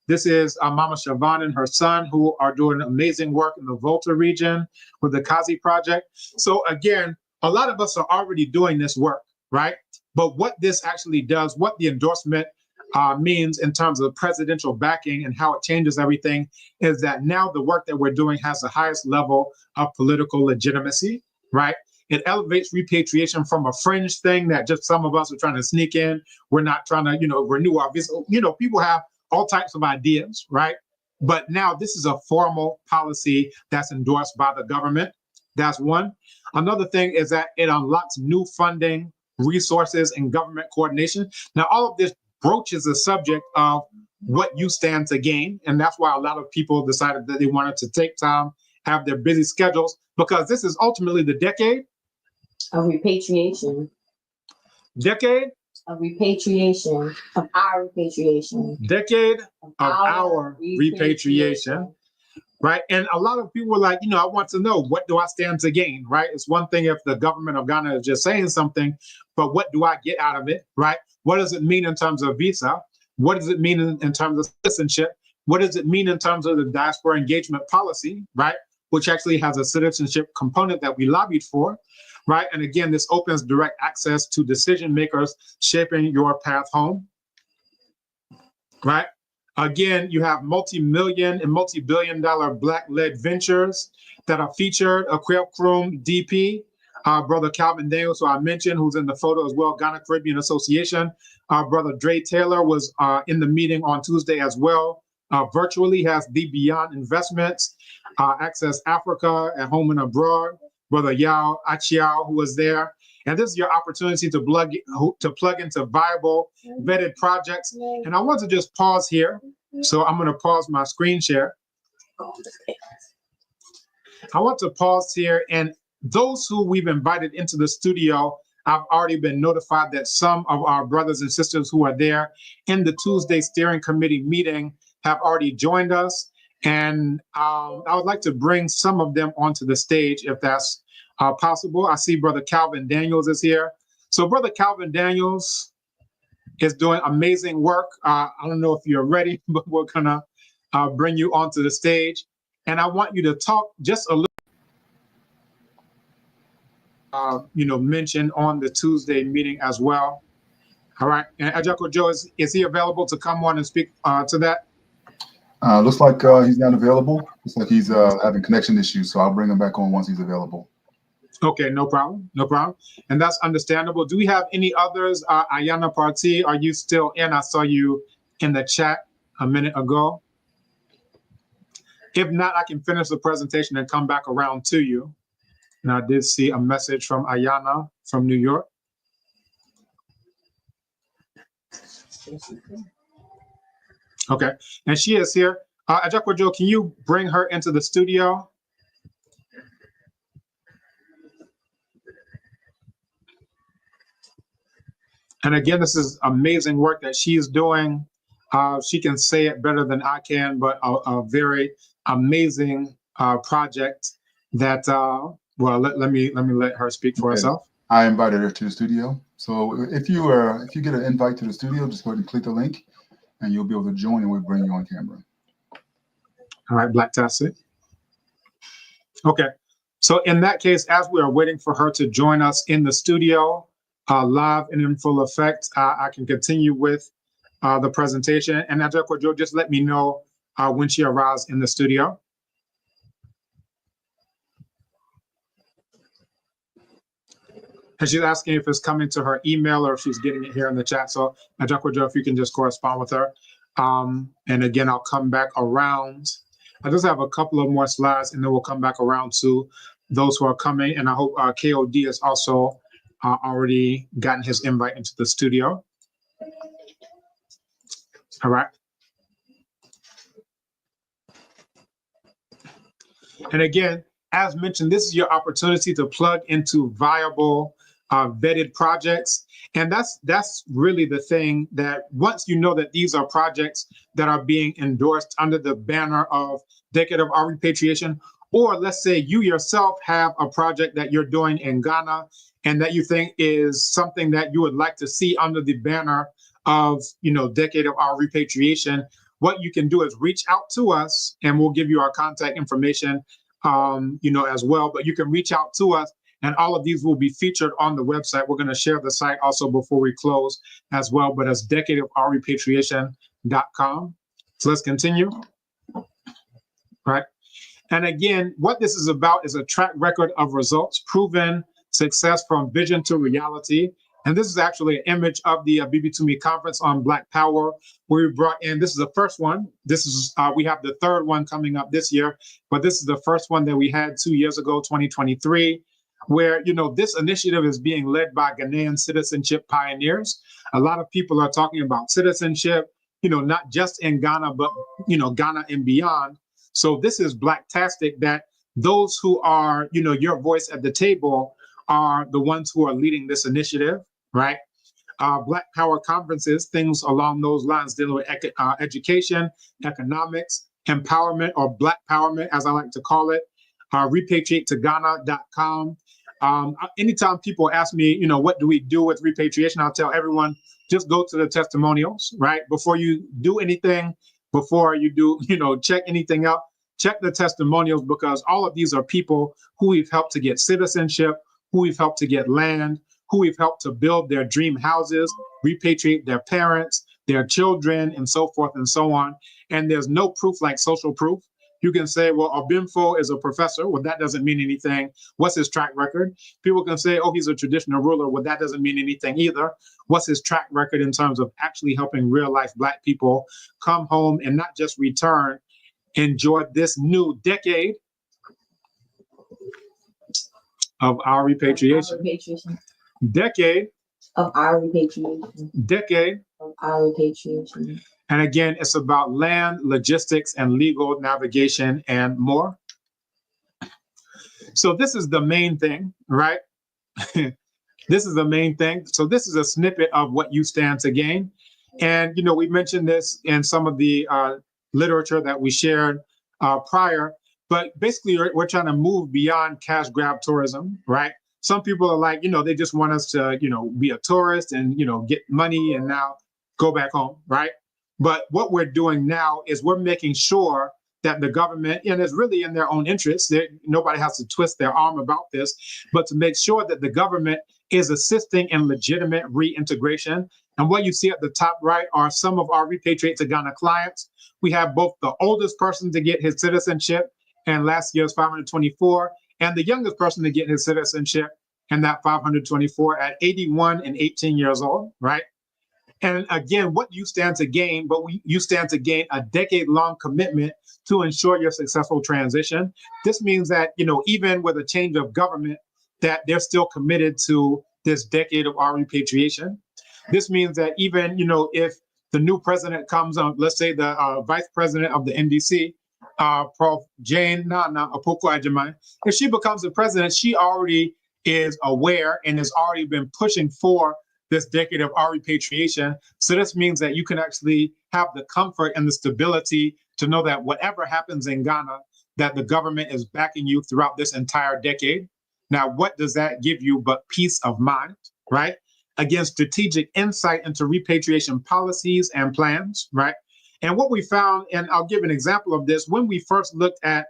This is Mama Siobhan and her son, who are doing amazing work in the Volta region with the Kazi project. So again, a lot of us are already doing this work, right? But what this actually does, what the endorsement means in terms of presidential backing and how it changes everything, is that now the work that we're doing has the highest level of political legitimacy, right? It elevates repatriation from a fringe thing that just some of us are trying to sneak in. We're not trying to, you know, renew our visa. You know, people have all types of ideas, right? But now this is a formal policy that's endorsed by the government. That's one. Another thing is that it unlocks new funding, resources, and government coordination. Now, all of this broaches the subject of what you stand to gain. And that's why a lot of people decided that they wanted to take time, have their busy schedules, because this is ultimately the decade of repatriation. Decade of repatriation, of our repatriation. Decade of our repatriation. Right. And a lot of people were like, you know, I want to know, what do I stand to gain? Right. It's one thing if the government of Ghana is just saying something, but what do I get out of it? Right. What does it mean in terms of visa? What does it mean in terms of citizenship? What does it mean in terms of the diaspora engagement policy? Right. Which actually has a citizenship component that we lobbied for. Right. And again, this opens direct access to decision makers shaping your path home. Right. Again, you have multi-million and multi-billion-dollar Black-led ventures that are featured. A Krum DP, brother Calvin Daniels, who I mentioned, who's in the photo as well, Ghana Caribbean Association. Brother Dre Taylor was in the meeting on Tuesday as well. Virtually has The Beyond Investments, Access Africa, at home and abroad. Brother Yao Achiao, who was there. And this is your opportunity to plug into viable, vetted projects. And I want to just pause here. So I'm going to pause my screen share. I want to pause here. And those who we've invited into the studio, I've already been notified that some of our brothers and sisters who are there in the Tuesday steering committee meeting have already joined us. And I would like to bring some of them onto the stage if that's possible. I see Brother Calvin Daniels is here. So Brother Calvin Daniels is doing amazing work. I don't know if you're ready, but we're gonna bring you onto the stage. And I want you to talk just a little, mention on the Tuesday meeting as well. All right, and Ajako Joe, is he available to come on and speak to that? Looks like he's not available. Looks like he's having connection issues, so I'll bring him back on once he's available. Okay, no problem, no problem. And that's understandable. Do we have any others? Ayana Parti, are you still in? I saw you in the chat a minute ago. If not, I can finish the presentation and come back around to you. And I did see a message from Ayana from New York. Okay, and she is here. Ajako Joe, can you bring her into the studio? And again, this is amazing work that she's doing. She can say it better than I can, but a very amazing project that, well, let me let her speak for herself. I invited her to the studio. So if you get an invite to the studio, just go ahead and click the link and you'll be able to join and we'll bring you on camera. All right, Blacktastic. Okay, so in that case, as we are waiting for her to join us in the studio, live and in full effect, I can continue with the presentation. And Darko, just let me know when she arrives in the studio. And she's asking if it's coming to her email or if she's getting it here in the chat. So Darko, if you can just correspond with her. And again, I'll come back around. I just have a couple of more slides and then we'll come back around to those who are coming. And I hope KOD has also already gotten his invite into the studio. All right. And again, as mentioned, this is your opportunity to plug into viable vetted projects. And that's really the thing, that once you know that these are projects that are being endorsed under the banner of Decade of Our Repatriation, or let's say you yourself have a project that you're doing in Ghana and that you think is something that you would like to see under the banner of, Decade of Our Repatriation, what you can do is reach out to us and we'll give you our contact information, as well. But you can reach out to us and all of these will be featured on the website. We're going to share the site also before we close as well, but it's decadeofourrepatriation.com. So let's continue. Right. And again, what this is about is a track record of results, proven success from vision to reality. And this is actually an image of the Abibitumi conference on Black Power, where we brought in, this is the first one. This is, we have the third one coming up this year, but this is the first one that we had 2 years ago, 2023, where, this initiative is being led by Ghanaian citizenship pioneers. A lot of people are talking about citizenship, not just in Ghana, but, Ghana and beyond. So this is Blacktastic, that those who are, your voice at the table are the ones who are leading this initiative, right? Black Power conferences, things along those lines, dealing with education, economics, empowerment, or Black Powerment, as I like to call it, repatriatetogana.com. Anytime people ask me, what do we do with repatriation, I'll tell everyone, just go to the testimonials, right? Before you do anything, before you do, check anything out, check the testimonials, because all of these are people who we've helped to get citizenship, who we've helped to get land, who we've helped to build their dream houses, repatriate their parents, their children, and so forth and so on. And there's no proof like social proof. You can say, well, Ɔbenfo is a professor. Well, that doesn't mean anything. What's his track record? People can say, oh, he's a traditional ruler. Well, that doesn't mean anything either. What's his track record in terms of actually helping real life Black people come home and not just return, enjoy this new decade of our repatriation. Decade of our repatriation. Decade of our repatriation. And again, it's about land, logistics, and legal navigation and more. So this is the main thing, right? This is the main thing. So this is a snippet of what you stand to gain. And, we mentioned this in some of the literature that we shared prior, but basically we're trying to move beyond cash grab tourism, right? Some people are like, they just want us to, be a tourist and, get money and now go back home, right? But what we're doing now is we're making sure that the government, and it's really in their own interest, nobody has to twist their arm about this, but to make sure that the government is assisting in legitimate reintegration. And what you see at the top right are some of our Repatriate to Ghana clients. We have both the oldest person to get his citizenship, and last year's 524, and the youngest person to get his citizenship, and that 524 at 81 and 18 years old, right? And again, what you stand to gain, you stand to gain a decade-long commitment to ensure your successful transition. This means that, even with a change of government, that they're still committed to this decade of our repatriation. This means that even, if the new president comes on, let's say the vice president of the NDC, Prof. Jane Nana Apoko-Agyeman, if she becomes the president, she already is aware and has already been pushing for this decade of our repatriation. So this means that you can actually have the comfort and the stability to know that whatever happens in Ghana, that the government is backing you throughout this entire decade. Now, what does that give you but peace of mind, right? Again, strategic insight into repatriation policies and plans, right? And what we found, and I'll give an example of this, when we first looked at,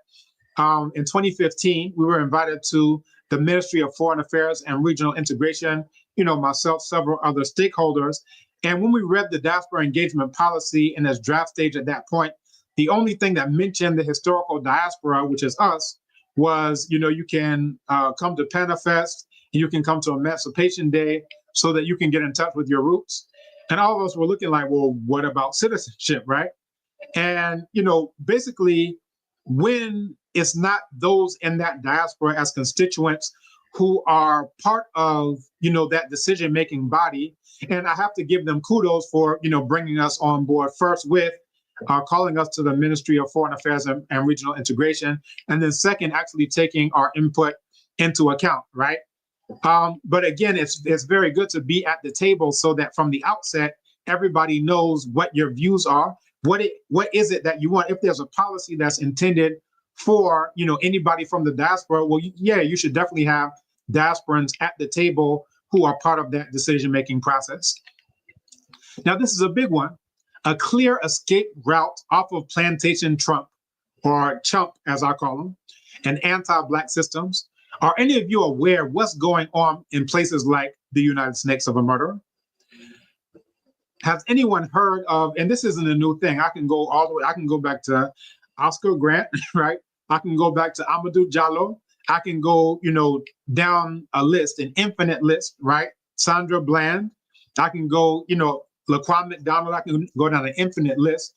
in 2015, we were invited to the Ministry of Foreign Affairs and Regional Integration, myself, several other stakeholders. And when we read the diaspora engagement policy in its draft stage at that point, the only thing that mentioned the historical diaspora, which is us, was, you can come to Pan-Afrikan, you can come to Emancipation Day so that you can get in touch with your roots. And all of us were looking like, well, what about citizenship, right? And, basically, when it's not those in that diaspora as constituents who are part of, that decision-making body, and I have to give them kudos for, bringing us on board first with calling us to the Ministry of Foreign Affairs and Regional Integration, and then second, actually taking our input into account, right? But again, it's very good to be at the table so that from the outset, everybody knows what your views are. What is it that you want? If there's a policy that's intended for anybody from the diaspora, well, you should definitely have diasporans at the table who are part of that decision-making process. Now, this is a big one. A clear escape route off of plantation Trump, or chump as I call them, and anti-Black systems. Are any of you aware of what's going on in places like the United Snakes of a Murderer? Has anyone heard of, and this isn't a new thing, I can go all the way, I can go back to Oscar Grant, right? I can go back to Amadou Diallo. I can go, down a list, an infinite list, right? Sandra Bland. I can go, Laquan McDonald. I can go down an infinite list.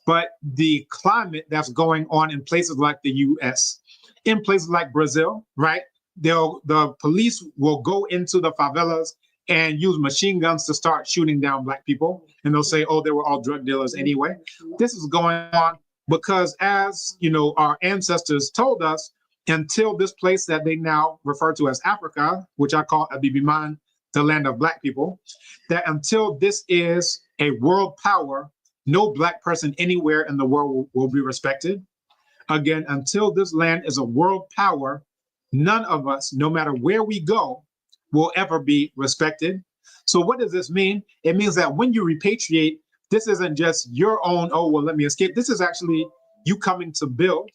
But the climate that's going on in places like the U.S., in places like Brazil, right? The police will go into the favelas and use machine guns to start shooting down Black people. And they'll say, oh, they were all drug dealers anyway. This is going on because, as our ancestors told us, until this place that they now refer to as Africa, which I call Abibitumi, the land of Black people, that until this is a world power, no Black person anywhere in the world will be respected. Again, until this land is a world power, none of us, no matter where we go, will ever be respected. So what does this mean? It means that when you repatriate, this isn't just your own, oh, well, let me escape. This is actually you coming to build.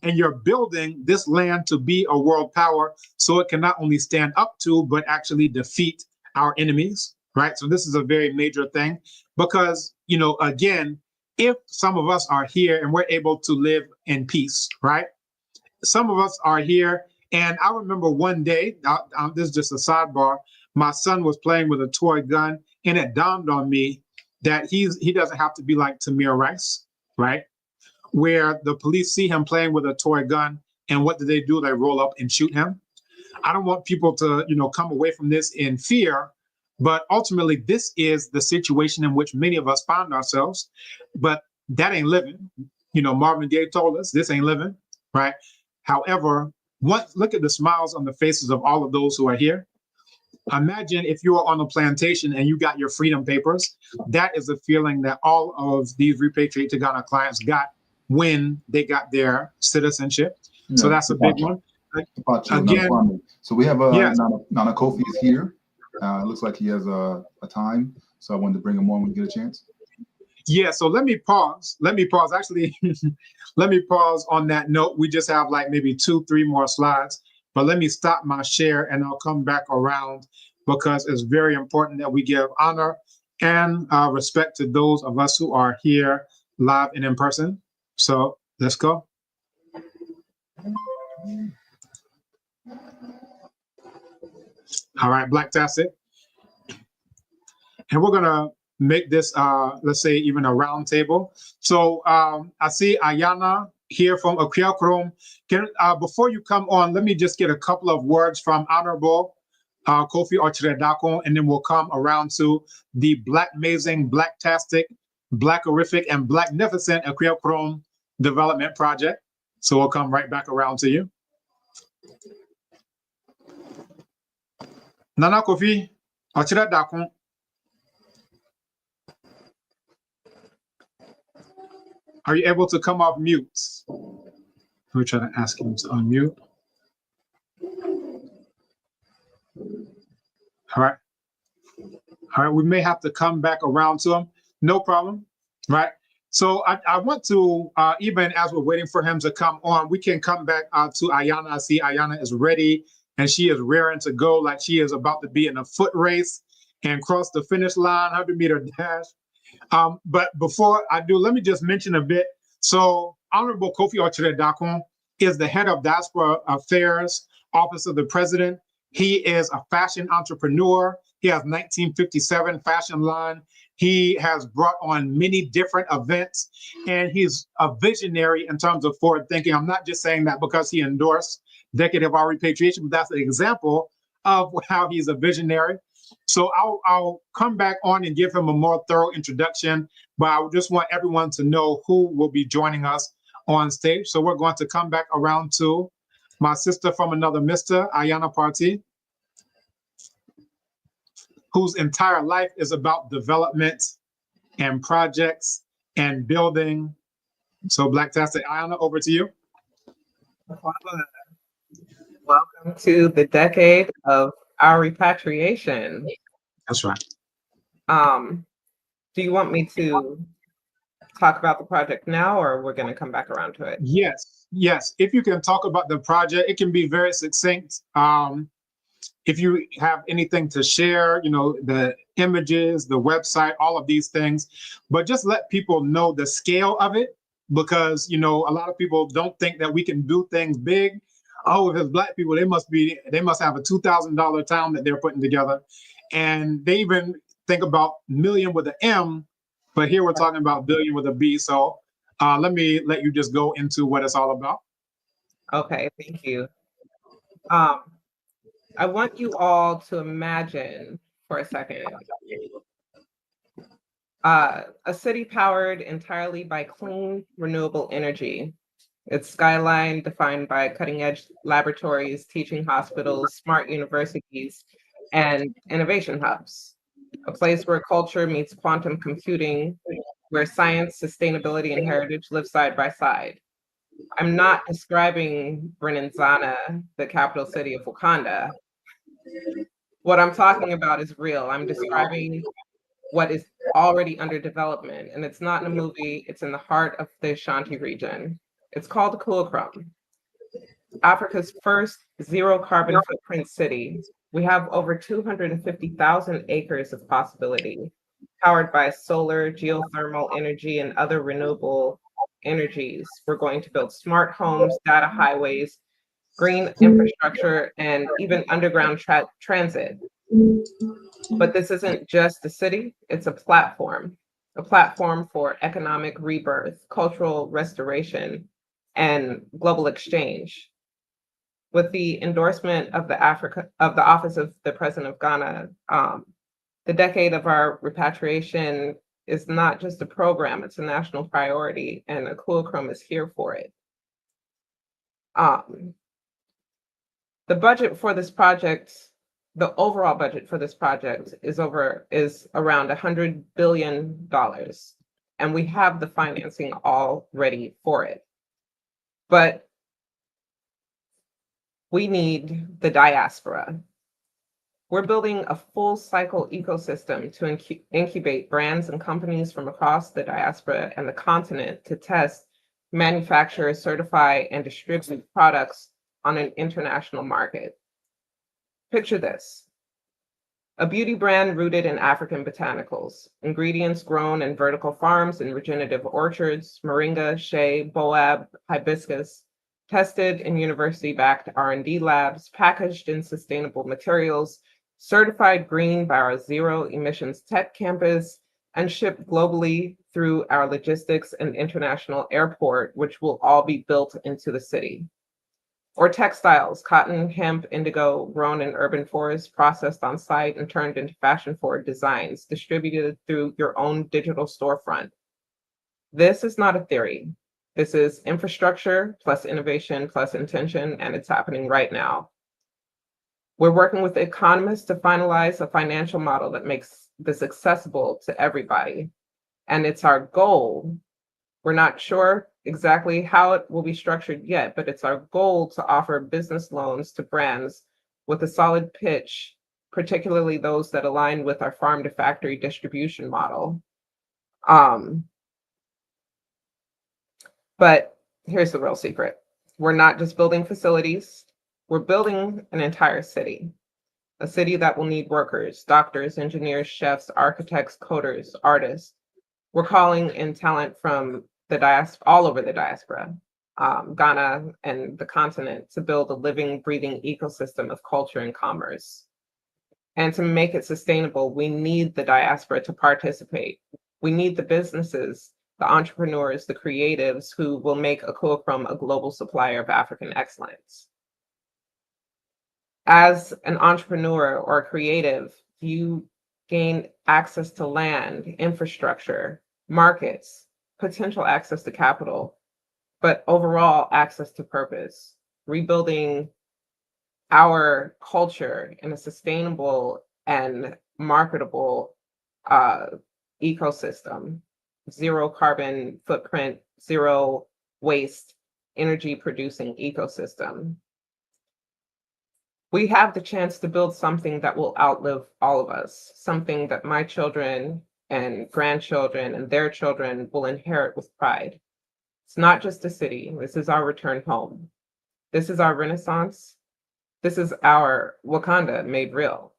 And you're building this land to be a world power so it can not only stand up to, but actually defeat our enemies, right? So this is a very major thing because, again, if some of us are here and we're able to live in peace, right? Some of us are here. And I remember one day, this is just a sidebar, my son was playing with a toy gun and it dawned on me that he doesn't have to be like Tamir Rice, right? Where the police see him playing with a toy gun, and what do? They roll up and shoot him. I don't want people to, come away from this in fear, but ultimately this is the situation in which many of us find ourselves, but that ain't living. Marvin Gaye told us this ain't living, right? However, look at the smiles on the faces of all of those who are here. Imagine if you are on a plantation and you got your freedom papers. That is the feeling that all of these Repatriate to Ghana clients got when they got their citizenship. So that's a big one. Again, so we have yes. Nana Kofi is here. It looks like he has a time. So I wanted to bring him on when we get a chance. Yeah, so let me pause. Actually, let me pause on that note. We just have like maybe 2-3 more slides, but let me stop my share and I'll come back around because it's very important that we give honor and respect to those of us who are here live and in person. So let's go. All right, Blacktastic. And we're gonna make this, let's say, even a round table. So I see Ayana here from Akriakrom. Before you come on, let me just get a couple of words from Honourable Kofi Ɔkyere Darko, and then we'll come around to the Black Amazing, Blacktastic, Blackerific, and Blacknificent Akriakrom Development Project. So we'll come right back around to you. Nana Kofi Ɔkyere Darko. Are you able to come off mute? We're trying to ask him to unmute. All right. All right, we may have to come back around to him. No problem, right? So I want to, even as we're waiting for him to come on, we can come back to Ayana. I see Ayana is ready and she is raring to go like she is about to be in a foot race. and cross the finish line, 100-meter dash. But before I do, let me just mention a bit. So Honourable Kofi Ɔkyere Darko is the head of Diaspora Affairs, Office of the President. He is a fashion entrepreneur. He has 1957 fashion line. He has brought on many different events, and he's a visionary in terms of forward thinking. I'm not just saying that because he endorsed Decade of Our Repatriation, but that's an example of how he's a visionary. So I'll come back on and give him a more thorough introduction, but I just want everyone to know who will be joining us on stage. So we're going to come back around to my sister from another mister, Ayana Party, whose entire life is about development and projects and building. So Blacktastic, Ayana, over to you. Welcome to the Decade of Our Repatriation. That's right. Do you want me to talk about the project now, or we're going to come back around to it? Yes. If you can talk about the project, it can be very succinct. If you have anything to share, the images, the website, all of these things, but just let people know the scale of it, because, a lot of people don't think that we can do things big. Oh, if it's Black people, they must have a $2,000 town that they're putting together. And they even think about million with an M, but here we're talking about billion with a B. So let you just go into what it's all about. Okay, thank you. I want you all to imagine for a second a city powered entirely by clean, renewable energy. Its skyline defined by cutting-edge laboratories, teaching hospitals, smart universities, and innovation hubs. A place where culture meets quantum computing, where science, sustainability, and heritage live side by side. I'm not describing Brennanzana, the capital city of Wakanda. What I'm talking about is real. I'm describing what is already under development, and it's not in a movie, it's in the heart of the Ashanti region. It's called Kulakrum, Africa's first zero carbon footprint city. We have over 250,000 acres of possibility, powered by solar, geothermal energy, and other renewable energies. We're going to build smart homes, data highways, green infrastructure, and even underground transit. But this isn't just a city, it's a platform for economic rebirth, cultural restoration, and global exchange. With the endorsement of the Office of the President of Ghana, the Decade of Our Repatriation is not just a program, it's a national priority, and Kulakrum is here for it. The budget for this project, the overall budget for this project is around $100 billion, and we have the financing all ready for it. But we need the diaspora. We're building a full cycle ecosystem to incubate brands and companies from across the diaspora and the continent to test, manufacture, certify, and distribute products on an international market. Picture this: a beauty brand rooted in African botanicals, ingredients grown in vertical farms and regenerative orchards, moringa, shea, boab, hibiscus, tested in university-backed R&D labs, packaged in sustainable materials, certified green by our zero emissions tech campus, and shipped globally through our logistics and international airport, which will all be built into the city. Or textiles, cotton, hemp, indigo, grown in urban forests, processed on site and turned into fashion-forward designs, distributed through your own digital storefront. This is not a theory. This is infrastructure plus innovation plus intention, and it's happening right now. We're working with economists to finalize a financial model that makes this accessible to everybody. And it's our goal. We're not sure exactly how it will be structured yet, but it's our goal to offer business loans to brands with a solid pitch, particularly those that align with our farm to factory distribution model. But here's the real secret. We're not just building facilities, we're building an entire city. a city that will need workers, doctors, engineers, chefs, architects, coders, artists. We're calling in talent from the diaspora, all over the diaspora, Ghana and the continent, to build a living, breathing ecosystem of culture and commerce. And to make it sustainable, we need the diaspora to participate. We need the businesses, the entrepreneurs, the creatives who will make Akuaprom a global supplier of African excellence. As an entrepreneur or a creative, you gain access to land, infrastructure, markets, potential access to capital, but overall access to purpose, rebuilding our culture in a sustainable and marketable ecosystem, zero carbon footprint, zero waste, energy producing ecosystem. We have the chance to build something that will outlive all of us, something that my children and grandchildren and their children will inherit with pride. It's not just a city. This is our return home. This is our Renaissance. This is our Wakanda made real.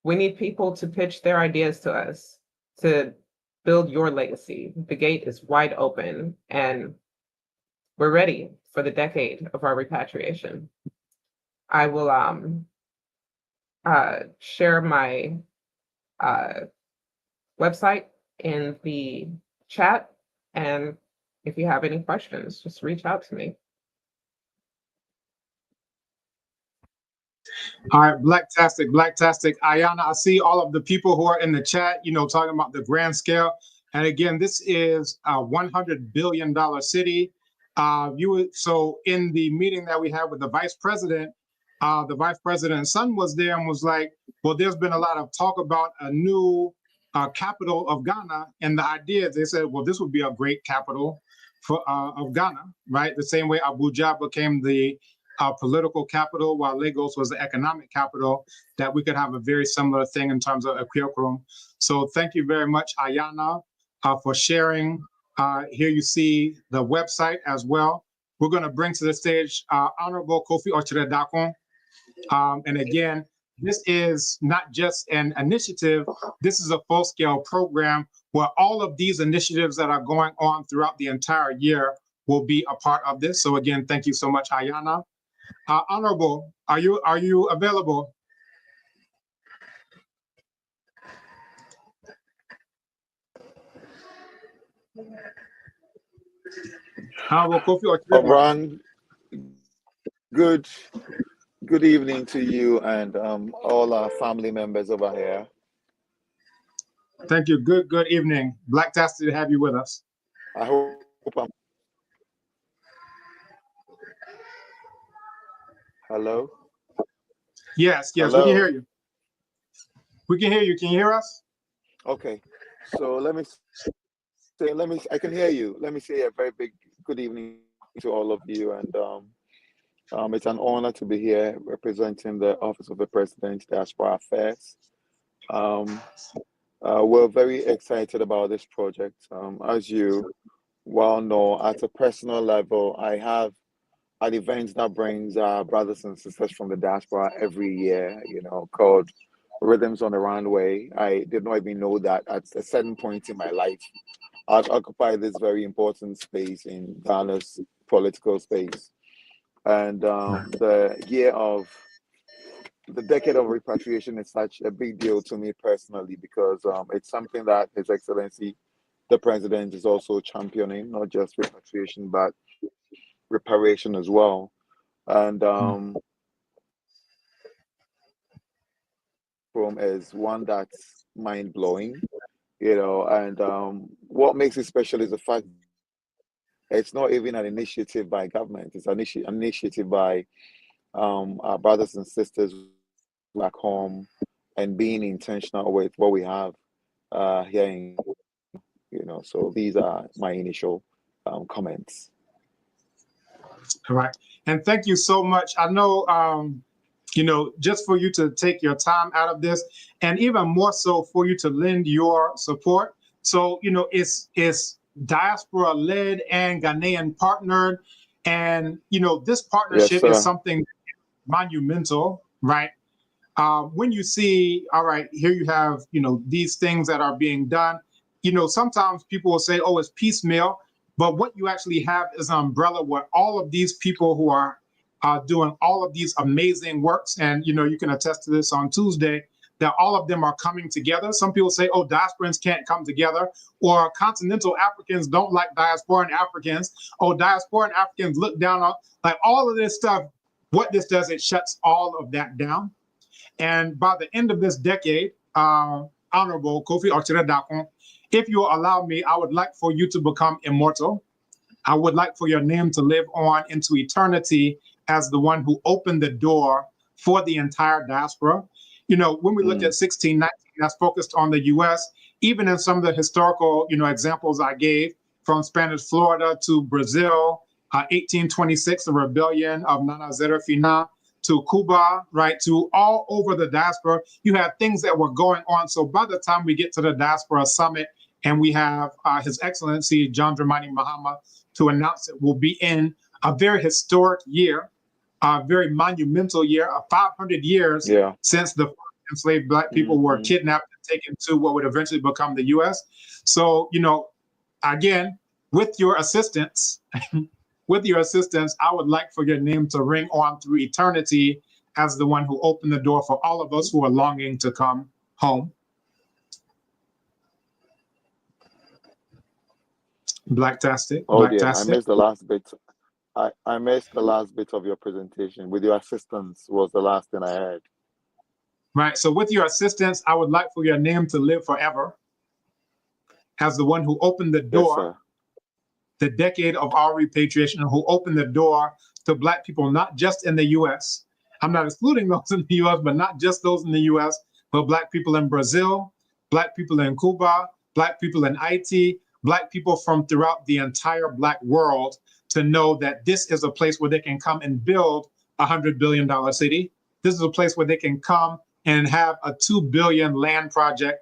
We need people to pitch their ideas to us to build your legacy. The gate is wide open, and we're ready for the decade of our repatriation. I will share my website in the chat, and if you have any questions, just reach out to me. All right, Blacktastic. Ayana, I see all of the people who are in the chat, talking about the grand scale. And again, this is a $100 billion city. So in the meeting that we had with the vice president's son was there and was like, well, there's been a lot of talk about a new capital of Ghana. And the idea, they said, well, this would be a great capital of Ghana, right? The same way Abuja became the political capital, while Lagos was the economic capital, that we could have a very similar thing in terms of Akuaprom. So thank you very much, Ayana, for sharing. Here you see the website as well. We're going to bring to the stage Honourable Kofi Ɔkyere Darko. And again, this is not just an initiative, this is a full-scale program where all of these initiatives that are going on throughout the entire year will be a part of this. So again, thank you so much, Ayana. Honourable, are you available? Honourable Kofi Ɔkyere. Good evening to you and all our family members over here. Thank you. Good evening. Blacktastic to have you with us. I hope I'm. Hello? Yes, Hello? we can hear you. We can hear you. Can you hear us? Okay. So I can hear you. Let me say a very big good evening to all of you. And it's an honor to be here representing the Office of the President, Diaspora Affairs. We're very excited about this project. As you well know, at a personal level, I have an event that brings our brothers and sisters from the diaspora every year, called Rhythms on the Runway. I did not even know that at a certain point in my life, I'd occupy this very important space in Ghana's political space. And the year of the Decade of Repatriation is such a big deal to me personally, because it's something that His Excellency, the President, is also championing, not just repatriation, but reparation as well. And is one that's mind-blowing, and what makes it special is the fact it's not even an initiative by government, it's an initiative by our brothers and sisters back home, and being intentional with what we have here so these are my initial comments. All right. And thank you so much. I know, just for you to take your time out of this, and even more so for you to lend your support. So, it's diaspora led and Ghanaian partnered. And, this partnership is something monumental, right? when you see, all right, here you have, these things that are being done, sometimes people will say, oh, it's piecemeal, but what you actually have is an umbrella where all of these people who are doing all of these amazing works, and, you can attest to this on Tuesday, that all of them are coming together. Some people say, oh, diasporans can't come together, or continental Africans don't like diasporan Africans. Oh, diasporan Africans look down on, like all of this stuff. What this does, it shuts all of that down. And by the end of this decade, Honourable Kofi Ɔkyere Darko, if you allow me, I would like for you to become immortal. I would like for your name to live on into eternity as the one who opened the door for the entire diaspora. When we look at 1619, that's focused on the U.S., even in some of the historical, examples I gave, from Spanish Florida to Brazil, 1826, the rebellion of Nana Zerafina, to Cuba, right, to all over the diaspora, you had things that were going on. So by the time we get to the Diaspora Summit and we have His Excellency John Dramani Mahama to announce it, will be in a very historic year, a very monumental year, 500 years since the enslaved Black people were kidnapped and taken to what would eventually become the U.S. So, again, with your assistance, I would like for your name to ring on through eternity as the one who opened the door for all of us who are longing to come home. Blacktastic. Oh dear, I missed the last bit. I missed the last bit of your presentation. With your assistance was the last thing I heard. Right. So with your assistance, I would like for your name to live forever as the one who opened the door, the decade of our repatriation, who opened the door to Black people, not just in the U.S. I'm not excluding those in the U.S., but not just those in the U.S., but Black people in Brazil, Black people in Cuba, Black people in Haiti, Black people from throughout the entire Black world, to know that this is a place where they can come and build a $100 billion city. This is a place where they can come and have a $2 billion land project,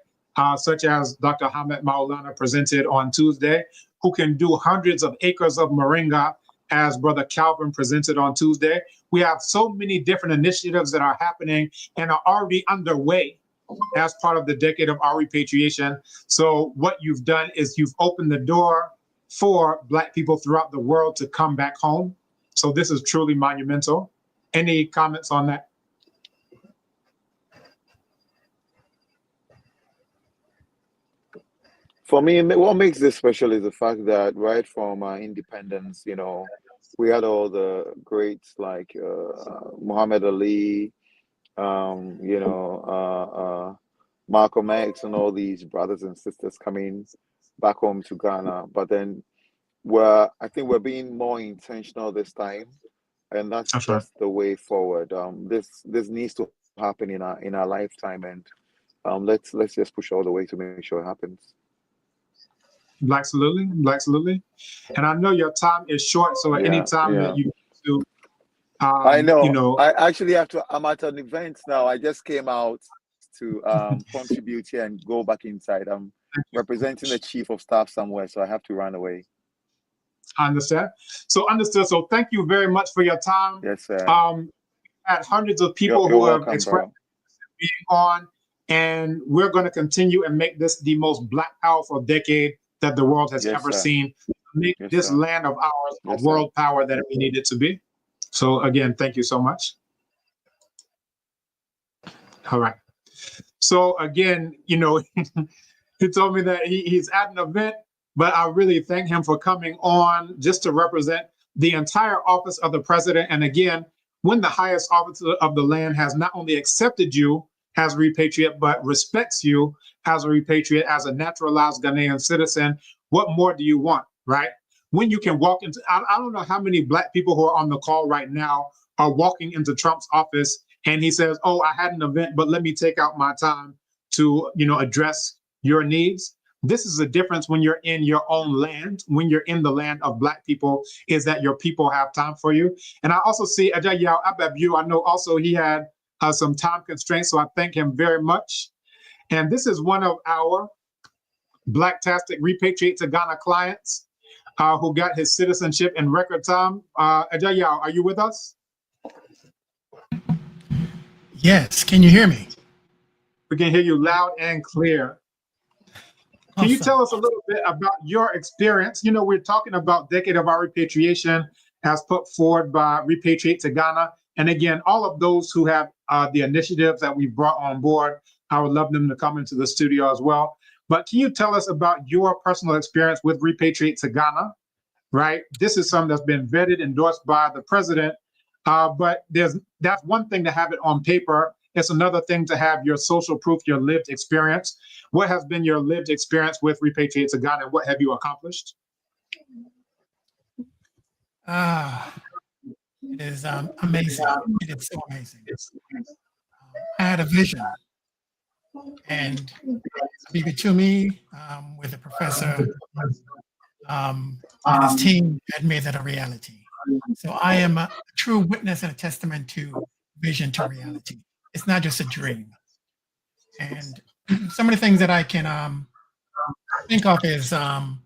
such as Dr. Hamed Maulana presented on Tuesday, who can do hundreds of acres of moringa, as Brother Calvin presented on Tuesday. We have so many different initiatives that are happening and are already underway as part of the Decade of Our Repatriation. So what you've done is you've opened the door for Black people throughout the world to come back home. So this is truly monumental. Any comments on that? For me, what makes this special is the fact that right from independence, we had all the greats like Muhammad Ali, Malcolm X, and all these brothers and sisters coming back home to Ghana. But then I think we're being more intentional this time, and that's just the way forward. This needs to happen in our lifetime, and let's just push all the way to make sure it happens. Absolutely. And I know your time is short, so at any time that you need to, I know. I actually have to. I'm at an event now. I just came out to contribute here and go back inside. I'm representing the chief of staff somewhere, so I have to run away. I understand. So understood. So thank you very much for your time. Yes, sir. Had hundreds of people who have expressed being on, and we're going to continue and make this the most Black powerful decade that the world has ever seen. Make this land of ours a world power that we need it to be. So again, thank you so much. All right. So again, he told me that he's at an event, but I really thank him for coming on just to represent the entire office of the president. And again, when the highest office of the land has not only accepted you as a repatriate, but respects you as a repatriate, as a naturalized Ghanaian citizen, what more do you want, right? When you can walk into, I don't know how many Black people who are on the call right now are walking into Trump's office and he says, oh, I had an event, but let me take out my time to, address your needs. This is the difference when you're in your own land, when you're in the land of Black people, is that your people have time for you. And I also see Ajayaw Ababu, I know also he had some time constraints, so I thank him very much. And this is one of our Blacktastic Repatriate to Ghana clients who got his citizenship in record time. Ajayaw, are you with us? Yes, can you hear me? We can hear you loud and clear. Can you Awesome. tell us a little bit about your experience? You know, we're talking about Decade of Our Repatriation as put forward by Repatriate to Ghana. And again, all of those who have the initiatives that we brought on board, I would love them to come into the studio as well. But can you tell us about your personal experience with Repatriate to Ghana, right? This is something that's been vetted, endorsed by the president. But that's one thing to have it on paper. It's another thing to have your social proof, your lived experience. What has been your lived experience with Repatriate to Ghana, and what have you accomplished? It is amazing. It is so amazing. I had a vision, and Abibitumi, with the professor and his team, had made that a reality. So I am a true witness and a testament to vision to reality. It's not just a dream. And some of the things that I can think of is on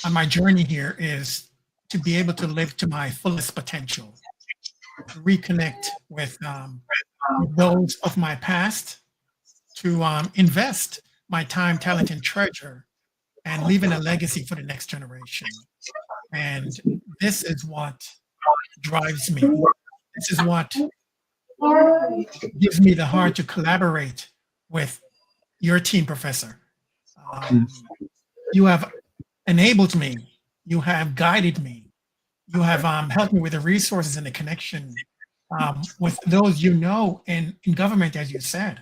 my journey here is to be able to live to my fullest potential, reconnect with those of my past, to invest my time, talent, and treasure, and leaving a legacy for the next generation. And this is what drives me. This is what gives me the heart to collaborate with your team, Professor. You have enabled me. You have guided me. You have helped me with the resources and the connection with those you know in government, as you said,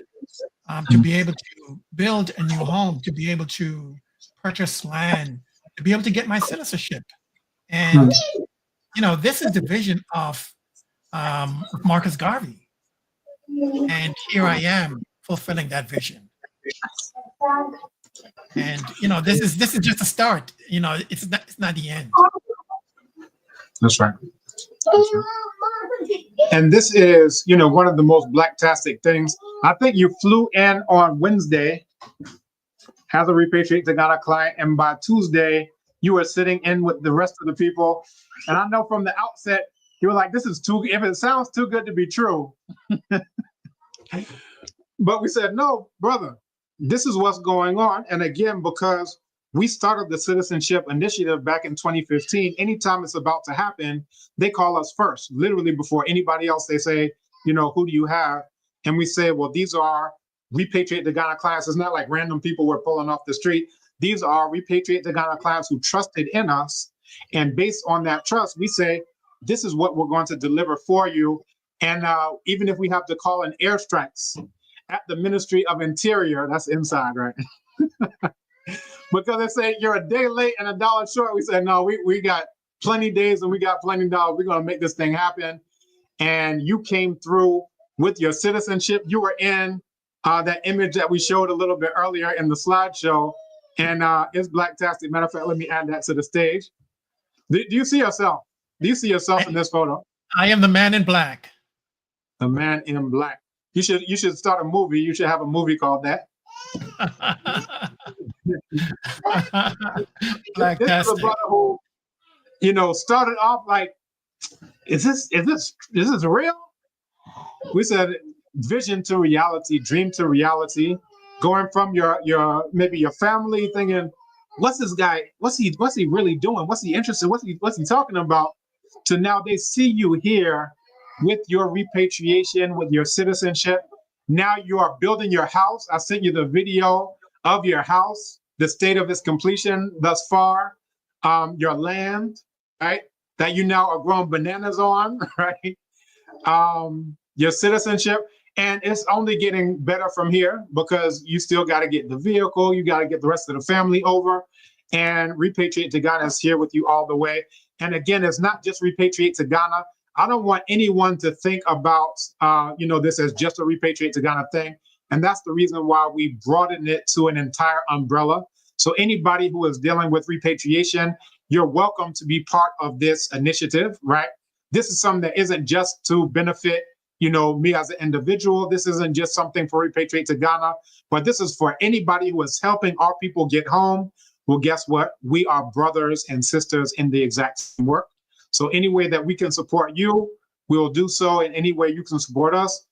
to be able to build a new home, to be able to purchase land, to be able to get my citizenship. And, you know, this is the vision of Marcus Garvey. And here I am fulfilling that vision. And, you know, this is just a start. You know, it's not the end. That's right. That's right. And this is, you know, one of the most black-tastic things. I think you flew in on Wednesday as a Repatriate to Ghana client, and by Tuesday, you were sitting in with the rest of the people. And I know from the outset, you were like, this is too, if it sounds too good to be true. But we said, no, brother, this is what's going on. And again, because we started the citizenship initiative back in 2015, anytime it's about to happen, they call us first, literally before anybody else. They say, you know, who do you have? And we say, well, these are Repatriate to Ghana clients. It's not like random people we're pulling off the street. These are Repatriate to Ghana clients who trusted in us. And based on that trust, we say, this is what we're going to deliver for you. And even if we have to call in airstrikes at the Ministry of Interior, that's inside, right? Because they say you're a day late and $1 short. We said, no, we got plenty days and we got plenty dollars. We're going to make this thing happen. And you came through with your citizenship. You were in that image that we showed a little bit earlier in the slideshow. And it's black-tastic. Matter of fact, let me add that to the stage. Do you see yourself? Do you see yourself in this photo? I am the man in black. The man in black. You should start a movie. You should have a movie called that. Black-tastic. This is a brother who, you know, started off like, is this real? We said vision to reality, dream to reality, going from your maybe your family thinking, what's this guy? What's he really doing? What's he interested? What's he talking about? To now they see you here with your repatriation, with your citizenship. Now you are building your house. I sent you the video of your house, the state of its completion thus far, your land, right? That you now are growing bananas on, right? Your citizenship. And it's only getting better from here because you still got to get the vehicle. You got to get the rest of the family over. And Repatriate to Ghana is here with you all the way. And again, it's not just Repatriate to Ghana. I don't want anyone to think about, you know, this as just a Repatriate to Ghana thing. And that's the reason why we broadened it to an entire umbrella. So anybody who is dealing with repatriation, you're welcome to be part of this initiative, right? This is something that isn't just to benefit, you know, me as an individual. This isn't just something for Repatriate to Ghana, but this is for anybody who is helping our people get home. Well, guess what? We are brothers and sisters in the exact same work. So any way that we can support you, we'll do so. In any way you can support us.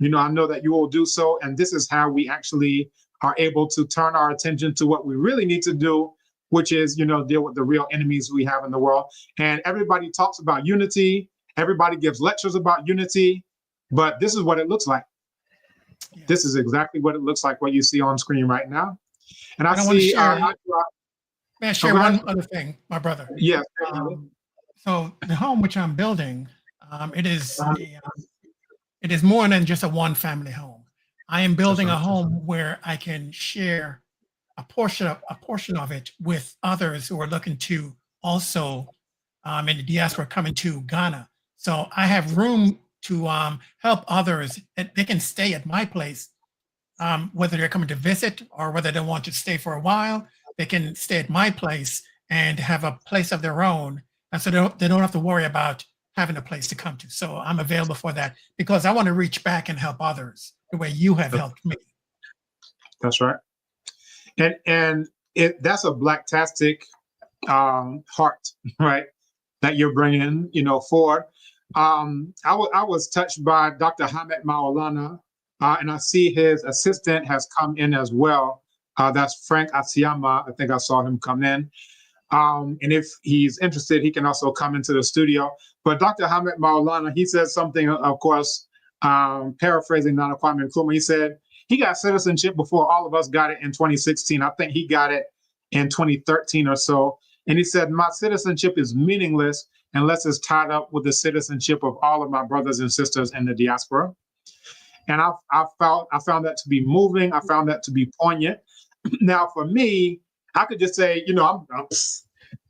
I know that you will do so. And this is how we actually are able to turn our attention to what we really need to do, which is, deal with the real enemies we have in the world. And everybody talks about unity. Everybody gives lectures about unity, but this is what it looks like. Yeah. This is exactly what it looks like, what you see on screen right now. And I see. May I share one other thing, my brother? Yes. So the home which I'm building, it is more than just a one-family home. I am building a home where I can share a portion of it with others who are looking to also in the diaspora coming to Ghana. So I have room to help others. They can stay at my place, whether they're coming to visit or whether they want to stay for a while. They can stay at my place and have a place of their own. And so they don't have to worry about having a place to come to. So I'm available for that because I want to reach back and help others the way you have helped me. That's right. And that's a blacktastic heart, right? That you're bringing, forward. I was touched by Dr. Hamed Maulana, and I see his assistant has come in as well. That's Frank Asiama. I think I saw him come in. And if he's interested, he can also come into the studio. But Dr. Hamed Maulana, he said something, of course, paraphrasing Nana Kwame Nkrumah. He said he got citizenship before all of us got it in 2016. I think he got it in 2013 or so. And he said, my citizenship is meaningless unless it's tied up with the citizenship of all of my brothers and sisters in the diaspora. And I found that to be moving. I found that to be poignant. Now, for me, I could just say,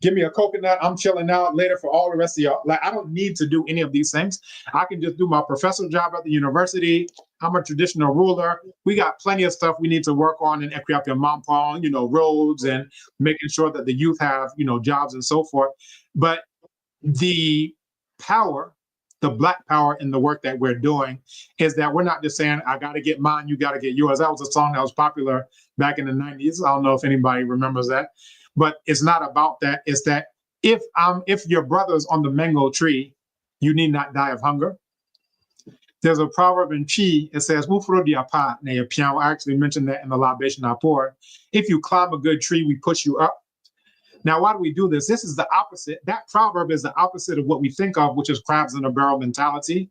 give me a coconut. I'm chilling out later for all the rest of y'all. Like, I don't need to do any of these things. I can just do my professor job at the university. I'm a traditional ruler. We got plenty of stuff we need to work on in Ekriapia Mampong, roads and making sure that the youth have, jobs and so forth. But the power, the Black power in the work that we're doing is that we're not just saying, I got to get mine, you got to get yours. That was a song that was popular back in the 90s. I don't know if anybody remembers that, but it's not about that. It's that if your brother's on the mango tree, you need not die of hunger. There's a proverb in Chi, it says, I actually mentioned that in the libation I poured. If you climb a good tree, we push you up. Now, why do we do this? This is the opposite. That proverb is the opposite of what we think of, which is crabs in a barrel mentality.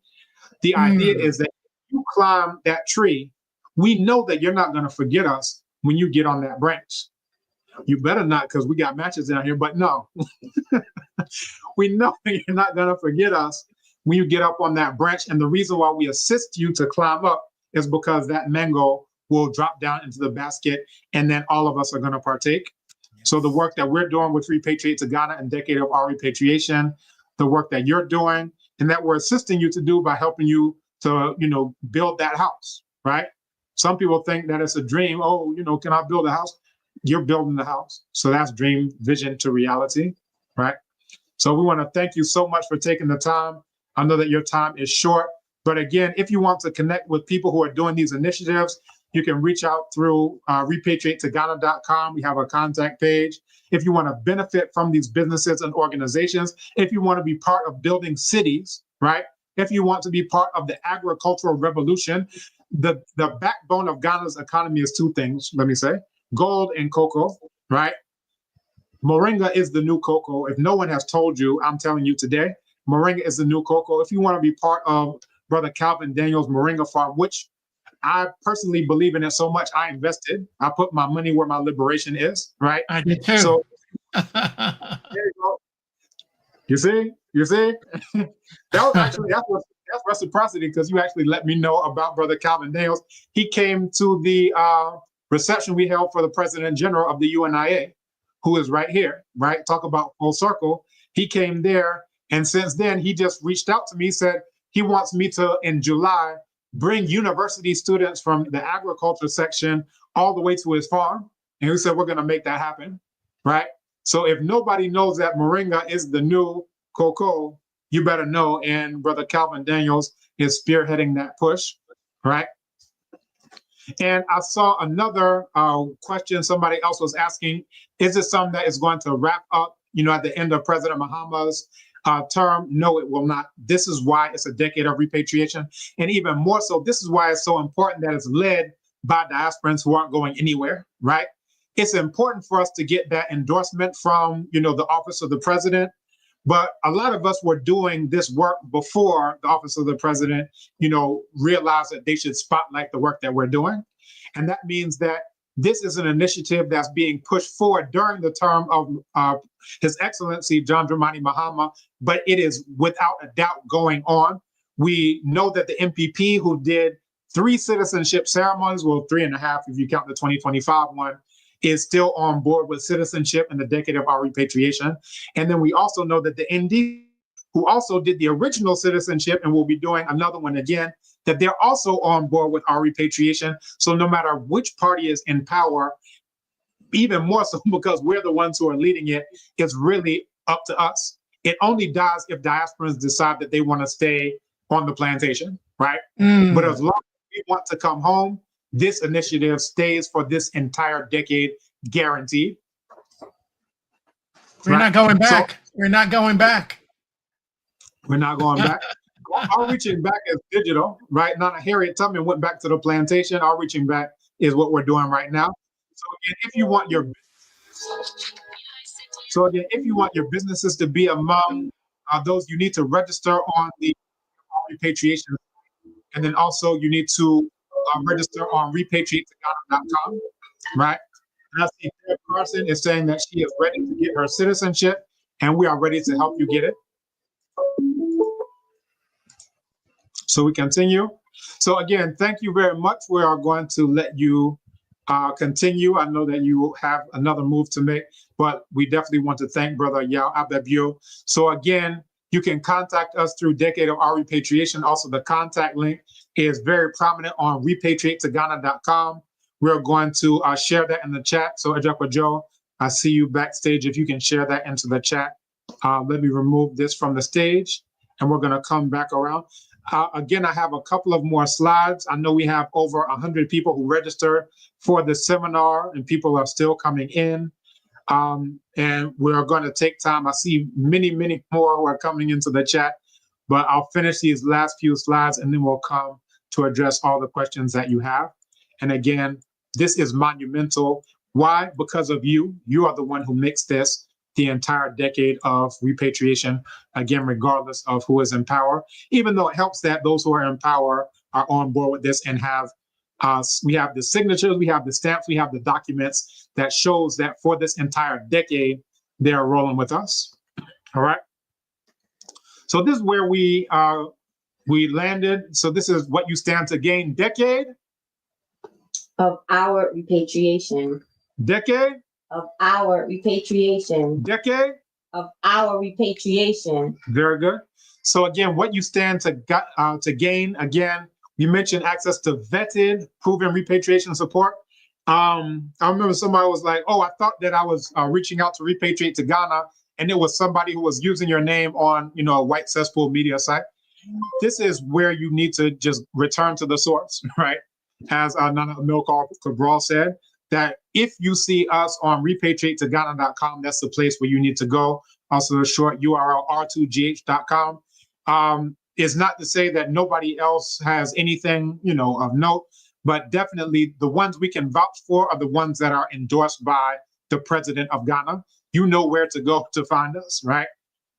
The idea is that if you climb that tree, we know that you're not going to forget us when you get on that branch. You better not, because we got matches down here, but no. We know that you're not going to forget us when you get up on that branch. And the reason why we assist you to climb up is because that mango will drop down into the basket, and then all of us are going to partake. So the work that we're doing with Repatriate to Ghana and Decade of Our Repatriation, the work that you're doing, and that we're assisting you to do by helping you to, build that house, right? Some people think that it's a dream. Oh, can I build a house? You're building the house. So that's dream, vision to reality, right? So we want to thank you so much for taking the time. I know that your time is short, but again, if you want to connect with people who are doing these initiatives, you can reach out through repatriatetogana.com. We have a contact page. If you want to benefit from these businesses and organizations, if you want to be part of building cities, right? If you want to be part of the agricultural revolution, the backbone of Ghana's economy is two things, let me say, gold and cocoa, right? Moringa is the new cocoa. If no one has told you, I'm telling you today, Moringa is the new cocoa. If you want to be part of Brother Calvin Daniels' Moringa Farm, which I personally believe in it so much, I invested. I put my money where my liberation is, right? I did too. So there you go. You see? That was actually, that's reciprocity, because you actually let me know about Brother Calvin Daniels. He came to the reception we held for the President General of the UNIA, who is right here, right? Talk about full circle. He came there, and since then, he just reached out to me, said he wants me to, in July, bring university students from the agriculture section all the way to his farm. And we said, we're going to make that happen, right? So if nobody knows that Moringa is the new cocoa, you better know. And Brother Calvin Daniels is spearheading that push, right? And I saw another question somebody else was asking, is this something that is going to wrap up, at the end of President Mahama's term? No, it will not. This is why it's a decade of repatriation. And even more so, this is why it's so important that it's led by diasporans who aren't going anywhere, right? It's important for us to get that endorsement from, the office of the president. But a lot of us were doing this work before the office of the president, realized that they should spotlight the work that we're doing. And that means that this is an initiative that's being pushed forward during the term of His Excellency John Dramani Mahama, but it is without a doubt going on. We know that the MPP, who did 3 citizenship ceremonies, well, 3.5 if you count the 2025 one, is still on board with citizenship in the Decade of Our Repatriation. And then we also know that the ND, who also did the original citizenship and will be doing another one again, that they're also on board with our repatriation. So no matter which party is in power, even more so because we're the ones who are leading it, it's really up to us. It only dies if diasporans decide that they want to stay on the plantation, right? But as long as we want to come home, this initiative stays for this entire decade, guaranteed. We're not going back. We're not going back. We're not going back. Our reaching back is digital, right? Now, Harriet Tubman went back to the plantation. Our reaching back is what we're doing right now. So again, if you want your businesses to be among those, you need to register on the repatriation, and then also you need to register on repatriateghana.com, right? And I see Deb Carson is saying that she is ready to get her citizenship, and we are ready to help you get it. So we continue. So again, thank you very much. We are going to let you continue. I know that you have another move to make, but we definitely want to thank Brother Yao Abibitumi. So again, you can contact us through Decade of Our Repatriation. Also, the contact link is very prominent on repatriateghana.com. We're going to share that in the chat. So Ejekwa Joe, I see you backstage. If you can share that into the chat. Let me remove this from the stage, and we're going to come back around. Again, I have a couple of more slides. I know we have over 100 people who registered for the seminar, and people are still coming in. And we're going to take time. I see many, many more who are coming into the chat, but I'll finish these last few slides and then we'll come to address all the questions that you have. And again, this is monumental. Why? Because of you. You are the one who makes this the entire decade of repatriation, again, regardless of who is in power, even though it helps that those who are in power are on board with this and have we have the signatures, we have the stamps, we have the documents that shows that for this entire decade, they're rolling with us. All right. So this is where we landed. So this is what you stand to gain. Decade of our repatriation. Decade of our repatriation. Decade of our repatriation. Very good. So again, what you stand to gain, again, you mentioned access to vetted, proven repatriation support. I remember somebody was like, oh, I thought that I was reaching out to repatriate to Ghana, and it was somebody who was using your name on, a white cesspool media site. This is where you need to just return to the source, right? As Nana Milkar Cabral said, that if you see us on repatriateghana.com, that's the place where you need to go. Also, a short URL, r2gh.com. Is not to say that nobody else has anything, of note, but definitely the ones we can vouch for are the ones that are endorsed by the president of Ghana. You know where to go to find us, right?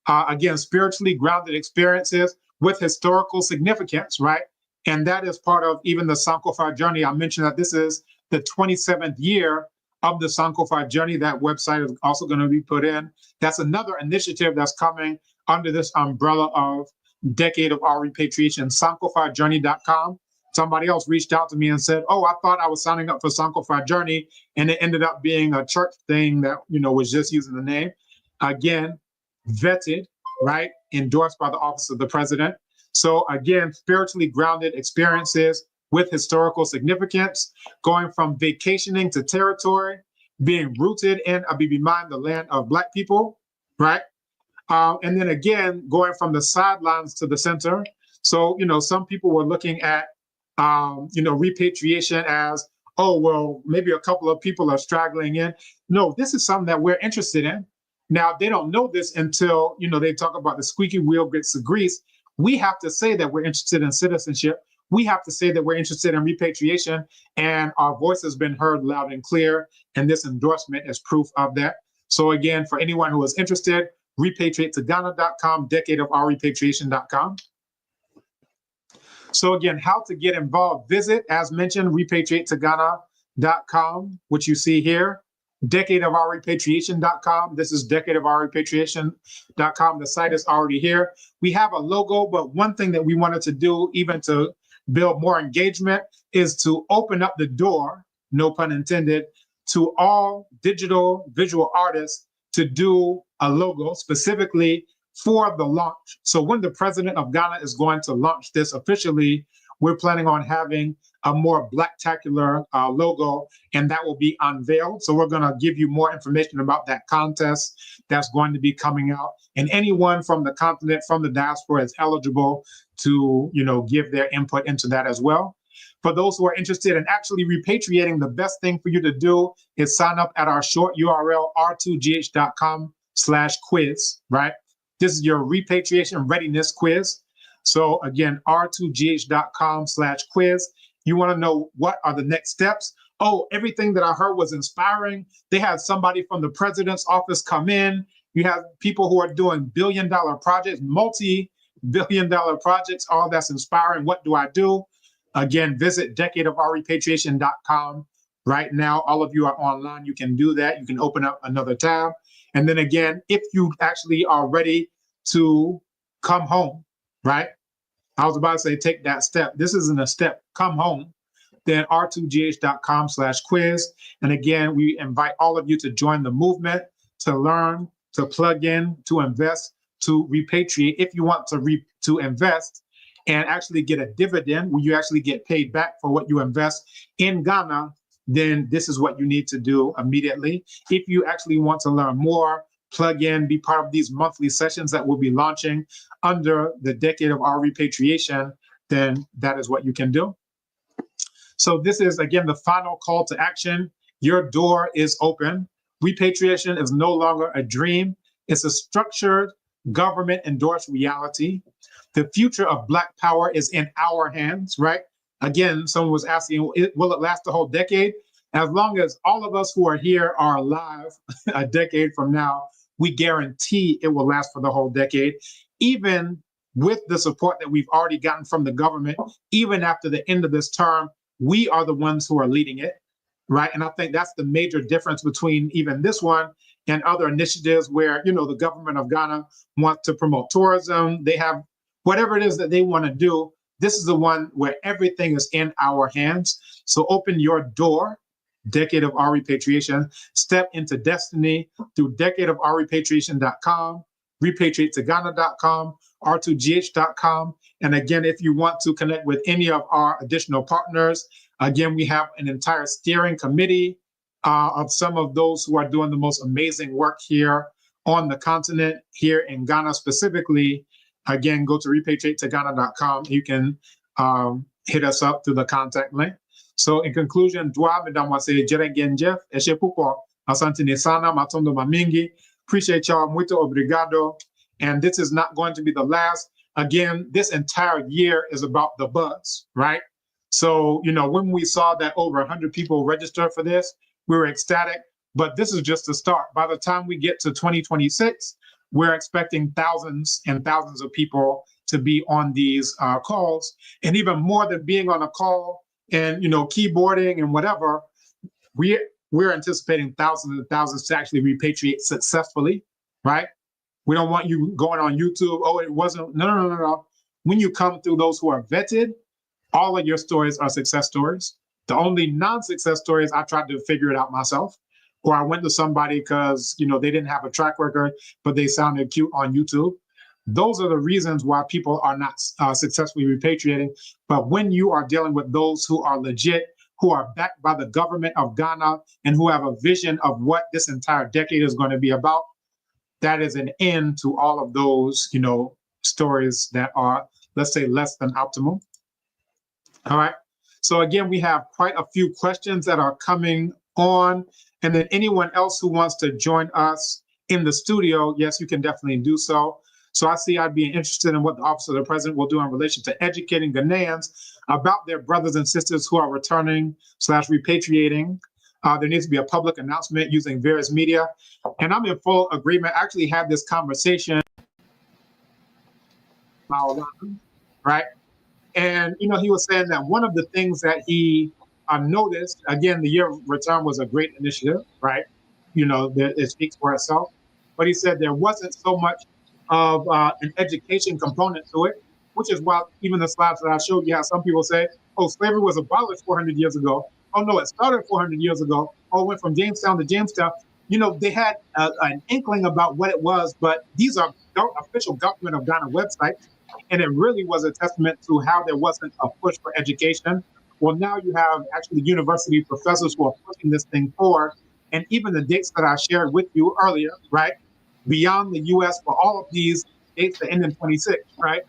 Again, spiritually grounded experiences with historical significance, right? And that is part of even the Sankofa journey. I mentioned that this is the 27th year of the Sankofa journey. That website is also going to be put in. That's another initiative that's coming under this umbrella of Decade of Our Repatriation, sankofajourney.com. Somebody else reached out to me and said, oh, I thought I was signing up for Sankofa Journey, and it ended up being a church thing that, was just using the name. Again, vetted, right? Endorsed by the office of the president. So again, spiritually grounded experiences with historical significance, going from vacationing to territory, being rooted in Abibitumi, the land of Black people, right? And then again, going from the sidelines to the center. So, some people were looking at, repatriation as, oh, well, maybe a couple of people are straggling in. No, this is something that we're interested in. Now, they don't know this until, they talk about the squeaky wheel gets the grease. We have to say that we're interested in citizenship. We have to say that we're interested in repatriation, and our voice has been heard loud and clear, and this endorsement is proof of that. So again, for anyone who is interested, repatriatetogana.com, decadeofourrepatriation.com. So again, how to get involved, visit, as mentioned, repatriatetogana.com, which you see here, decadeofourrepatriation.com. This is decadeofourrepatriation.com. The site is already here. We have a logo, but one thing that we wanted to do, even to build more engagement, is to open up the door, no pun intended, to all digital visual artists to do a logo specifically for the launch. So when the president of Ghana is going to launch this officially, we're planning on having a more blacktacular logo, and that will be unveiled. So we're going to give you more information about that contest that's going to be coming out. And anyone from the continent, from the diaspora, is eligible to, give their input into that as well. For those who are interested in actually repatriating, the best thing for you to do is sign up at our short URL, r2gh.com/quiz, right? This is your repatriation readiness quiz. So again, r2gh.com/quiz. You want to know what are the next steps. Oh, everything that I heard was inspiring. They had somebody from the president's office come in. You have people who are doing billion-dollar projects, multi-billion-dollar projects. All that's inspiring. What do I do? Again, visit decadeofourrepatriation.com. Right now, all of you are online. You can do that. You can open up another tab. And then again, if you actually are ready to come home, right? I was about to say, take that step. This isn't a step. Come home. Then r2gh.com/quiz. And again, we invite all of you to join the movement, to learn, to plug in, to invest, to repatriate. If you want to invest and actually get a dividend, where you actually get paid back for what you invest in Ghana, then this is what you need to do immediately. If you actually want to learn more, plug in, be part of these monthly sessions that we'll be launching under the Decade of Our Repatriation, then that is what you can do. So this is, again, the final call to action. Your door is open. Repatriation is no longer a dream. It's a structured, government-endorsed reality. The future of Black power is in our hands, right? Again, someone was asking, will it last the whole decade? As long as all of us who are here are alive a decade from now, we guarantee it will last for the whole decade, even with the support that we've already gotten from the government. Even after the end of this term, we are the ones who are leading it, right? And I think that's the major difference between even this one and other initiatives where, the government of Ghana wants to promote tourism. They have whatever it is that they want to do. This is the one where everything is in our hands. So open your door, Decade of Our Repatriation. Step into destiny through decadeofourrepatriation.com, repatriatetogana.com, r2gh.com. And again, if you want to connect with any of our additional partners, again, we have an entire steering committee of some of those who are doing the most amazing work here on the continent, here in Ghana specifically. Again, go to repatriatetogana.com. You can hit us up through the contact link. So in conclusion, Dwa Medamwase Jerengenjef, Eshepuko, Asante Sana, Matondo Mamingi. Appreciate y'all. Muito obrigado. And this is not going to be the last. Again, this entire year is about the buzz, right? So, when we saw that over 100 people registered for this, we were ecstatic. But this is just the start. By the time we get to 2026, we're expecting thousands and thousands of people to be on these calls. And even more than being on a call and, keyboarding and whatever, we're anticipating thousands and thousands to actually repatriate successfully, right? We don't want you going on YouTube. Oh, it wasn't. No. When you come through those who are vetted, all of your stories are success stories. The only non-success stories, I tried to figure it out myself, or I went to somebody because, they didn't have a track record, but they sounded cute on YouTube. Those are the reasons why people are not successfully repatriating. But when you are dealing with those who are legit, who are backed by the government of Ghana, and who have a vision of what this entire decade is going to be about, that is an end to all of those, stories that are, let's say, less than optimal. All right. So again, we have quite a few questions that are coming on. And then anyone else who wants to join us in the studio, yes, you can definitely do so. So I see I'd be interested in what the Office of the President will do in relation to educating Ghanaians about their brothers and sisters who are returning / repatriating. There needs to be a public announcement using various media. And I'm in full agreement. I actually had this conversation, right? And, you know, he was saying that one of the things that he noticed, again, the year of return was a great initiative, right? You know, it speaks for itself. But he said there wasn't so much of an education component to it, which is why even the slides that I showed you, how some people say, oh, slavery was abolished 400 years ago. Oh, no, it started 400 years ago. Oh, it went from Jamestown to Jamestown. You know, they had an inkling about what it was, but these are official government of Ghana websites. And it really was a testament to how there wasn't a push for education. Well, now you have actually university professors who are pushing this thing forward. And even the dates that I shared with you earlier, right? Beyond the US for all of these dates that end in 26, right?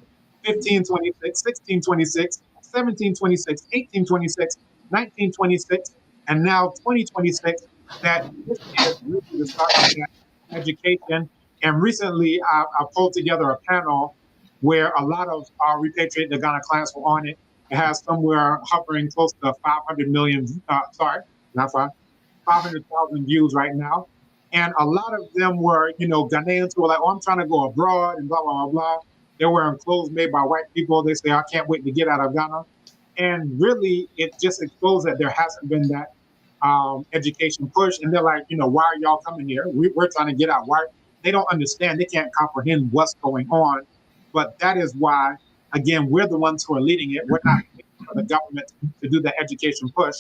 1526, 1626, 1726, 1826, 1926, and now 2026, that this is really the start of education. And recently, I pulled together a panel where a lot of our Repatriate the Ghana clients were on it. It has somewhere hovering close to 500 million, sorry, not 500,000 views right now. And a lot of them were, you know, Ghanaians who were like, oh, I'm trying to go abroad and blah, blah, blah, blah. They're wearing clothes made by white people. They say, I can't wait to get out of Ghana. And really, it just exposed that there hasn't been that education push. And they're like, you know, why are y'all coming here? We're trying to get out. Why? They don't understand. They can't comprehend what's going on. But that is why, again, we're the ones who are leading it. We're not waiting for the government to do the education push.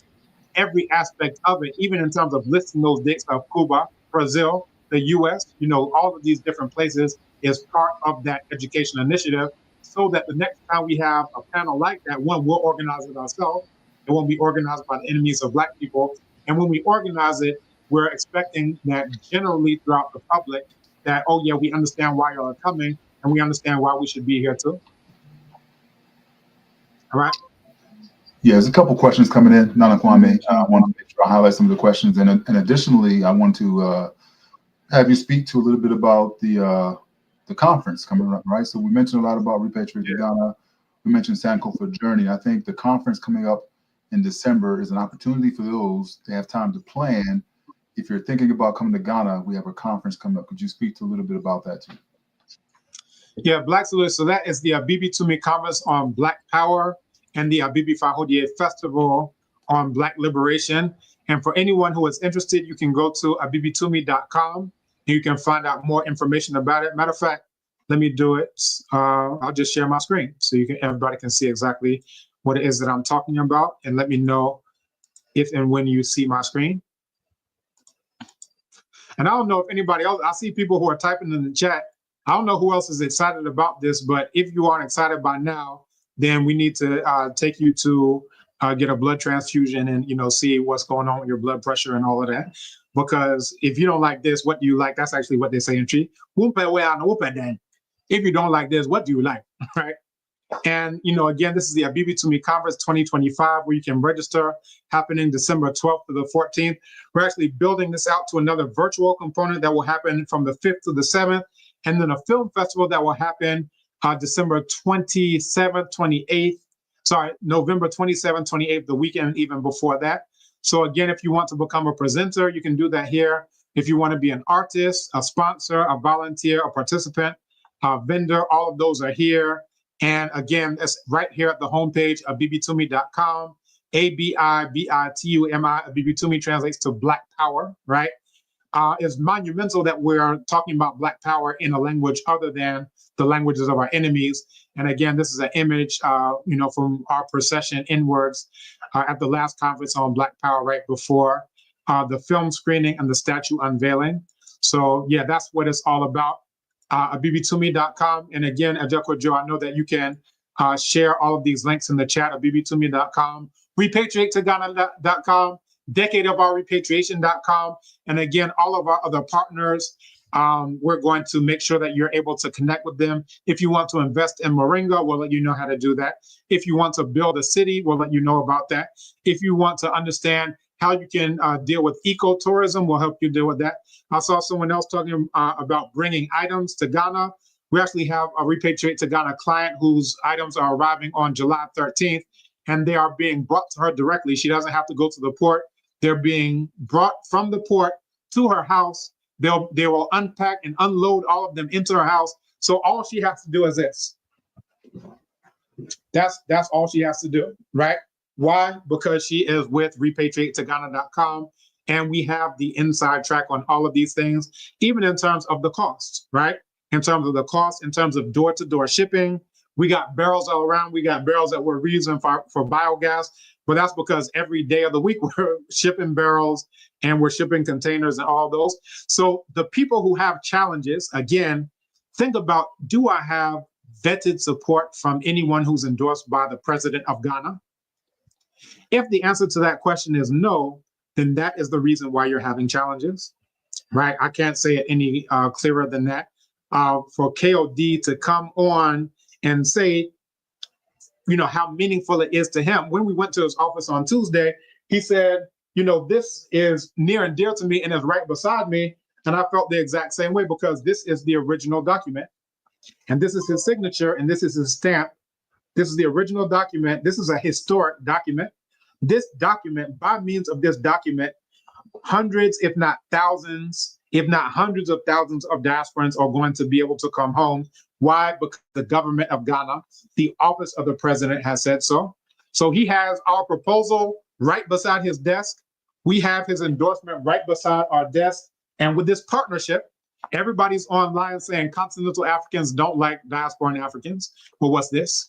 Every aspect of it, even in terms of listing those dates of Cuba, Brazil, the US, you know, all of these different places is part of that education initiative, so that the next time we have a panel like that, one, we'll organize it ourselves. It won't be organized by the enemies of Black people. And when we organize it, we're expecting that generally throughout the public that, oh yeah, we understand why y'all are coming and we understand why we should be here too. All right. Yeah, there's a couple questions coming in, Nana Kwame. I want to make sure I highlight some of the questions. And additionally, I want to have you speak to a little bit about the conference coming up, right? So we mentioned a lot about Repatriate Ghana. We mentioned Sankofa Journey. I think the conference coming up in December is an opportunity for those to have time to plan. If you're thinking about coming to Ghana, we have a conference coming up. Could you speak to a little bit about that too? Yeah, Black Salute. So that is the Abibitumi Conference on Black Power and the Abibi Fahodie Festival on Black Liberation. And for anyone who is interested, you can go to abibitumi.com and you can find out more information about it. Matter of fact, let me do it. I'll just share my screen so everybody can see exactly what it is that I'm talking about, and let me know if and when you see my screen. And I don't know if anybody else, I see people who are typing in the chat. I don't know who else is excited about this, but if you aren't excited by now, then we need to take you to get a blood transfusion and, you know, see what's going on with your blood pressure and all of that. Because if you don't like this, what do you like? That's actually what they say in Tree. If you don't like this, what do you like, right? And, you know, again, this is the Abibitumi Conference 2025, where you can register, happening December 12th to the 14th. We're actually building this out to another virtual component that will happen from the 5th to the 7th, and then a film festival that will happen December 27th, 28th, sorry, November 27th, 28th, the weekend even before that. So again, if you want to become a presenter, you can do that here. If you want to be an artist, a sponsor, a volunteer, a participant, a vendor, all of those are here. And again, it's right here at the homepage, abibitumi.com, A-B-I-B-I-T-U-M-I. Abibitumi translates to Black Power, right? It's monumental that we're talking about Black Power in a language other than the languages of our enemies. And again, this is an image, you know, from our procession inwards at the last conference on Black Power, right before the film screening and the statue unveiling. So yeah, that's what it's all about. Abibitumi.com. And again, Adeko Joe, I know that you can share all of these links in the chat. Abibitumi.com, repatriatetogana.com, Decade of Our Repatriation.com. And again, all of our other partners, we're going to make sure that you're able to connect with them. If you want to invest in Moringa, we'll let you know how to do that. If you want to build a city, we'll let you know about that. If you want to understand how you can deal with ecotourism. We'll help you deal with that. I saw someone else talking about bringing items to Ghana. We actually have a Repatriate to Ghana client whose items are arriving on July 13th, and they are being brought to her directly. She doesn't have to go to the port. They're being brought from the port to her house. They will unpack and unload all of them into her house. So all she has to do is this. That's all she has to do, right? Why? Because she is with repatriatetogana.com, and we have the inside track on all of these things, even in terms of the cost, right? In terms of the cost, in terms of door-to-door shipping. We got barrels all around. We got barrels that we're reusing for biogas, but that's because every day of the week we're shipping barrels and we're shipping containers and all those. So the people who have challenges, again, think about, do I have vetted support from anyone who's endorsed by the president of Ghana? If the answer to that question is no, then that is the reason why you're having challenges, right? I can't say it any clearer than that. For KOD to come on and say, you know, how meaningful it is to him. When we went to his office on Tuesday, he said, you know, this is near and dear to me and is right beside me. And I felt the exact same way because this is the original document. And this is his signature and this is his stamp. This is the original document. This is a historic document. This document, by means of this document, hundreds, if not thousands, if not hundreds of thousands of diasporans are going to be able to come home. Why? Because the government of Ghana, the office of the president has said so. So he has our proposal right beside his desk. We have his endorsement right beside our desk. And with this partnership, everybody's online saying continental Africans don't like diasporan Africans. Well, what's this?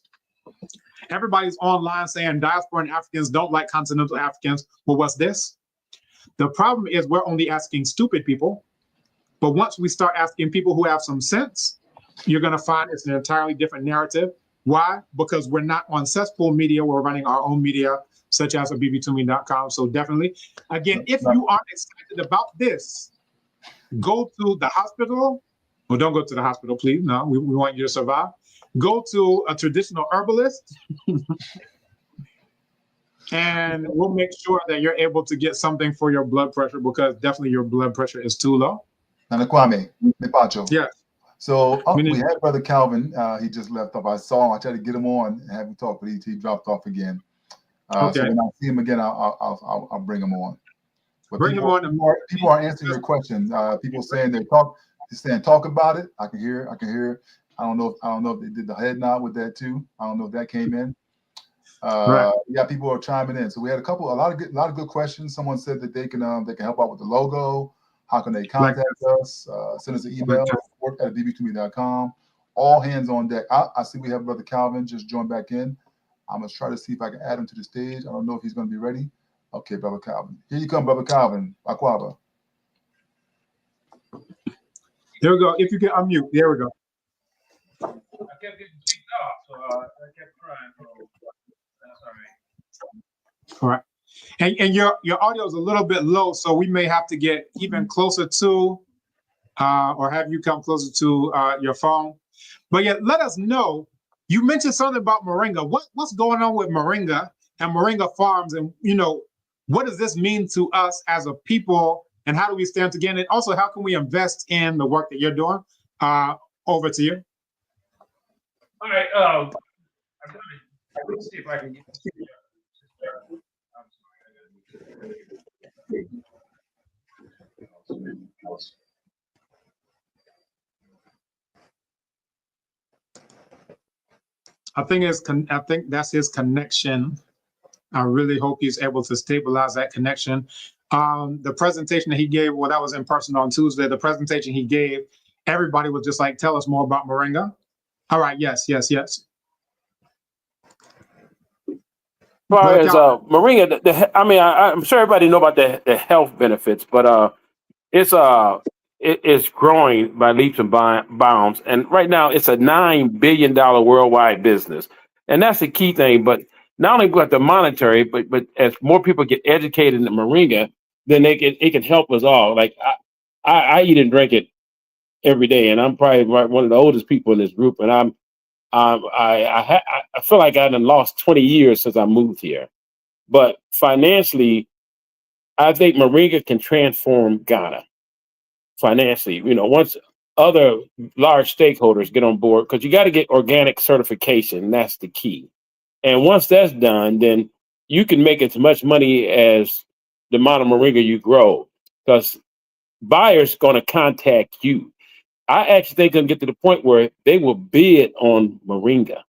Everybody's online saying diasporan Africans don't like continental Africans. Well, what's this? The problem is we're only asking stupid people. But once we start asking people who have some sense, you're going to find it's an entirely different narrative. Why? Because we're not on cesspool media. We're running our own media, such as Abibitumi.com. So definitely, again, if you are excited about this, go to the hospital. Well, don't go to the hospital, please. No, we want you to survive. Go to a traditional herbalist. And we'll make sure that you're able to get something for your blood pressure, because definitely your blood pressure is too low. Nana Kwame, Mepacho. Yes. So we had Brother Calvin. He just left off. I saw him. I tried to get him on and have him talk, but he dropped off again. Okay. So when I see him again, I'll bring him on. But Bring him on. People are answering your questions. People saying talk about it. I can hear. I don't know if they did the head nod with that too. I don't know if that came in. Right. Yeah, people are chiming in. So we had a lot of good questions. Someone said that they can help out with the logo. How can they contact us? Send us an email, work@abibitumi.com. All hands on deck. I see we have Brother Calvin just joined back in. I'm going to try to see if I can add him to the stage. I don't know if he's going to be ready. Okay, Brother Calvin. Here you come, Brother Calvin. Akwaba. There we go. If you can unmute. There we go. I kept getting kicked off, so I kept trying. So that's all right. All right. And your audio is a little bit low, so we may have to get even closer to, or have you come closer to your phone. But yeah, let us know. You mentioned something about moringa. What's going on with moringa and moringa farms, and what does this mean to us as a people, and how do we stand together? And also, how can we invest in the work that you're doing? Over to you. All right. Let's see if I can get this. I think that's his connection. I really hope he's able to stabilize that connection. The presentation that he gave, well, that was in person on Tuesday. The presentation he gave, everybody was just like, tell us more about moringa. All right, yes. As far as moringa, I'm sure everybody know about the health benefits, but it's growing by leaps and bounds. And right now, it's a $9 billion worldwide business, and that's the key thing. But not only about the monetary, but as more people get educated in moringa, then it can help us all. Like I eat and drink it every day, and I'm probably one of the oldest people in this group, and I feel like I done lost 20 years since I moved here. But financially, I think Moringa can transform Ghana financially. You know, once other large stakeholders get on board, because you got to get organic certification, and that's the key. And once that's done, then you can make as much money as the amount of Moringa you grow, because buyers going to contact you. I actually think they'll get to the point where they will bid on Moringa,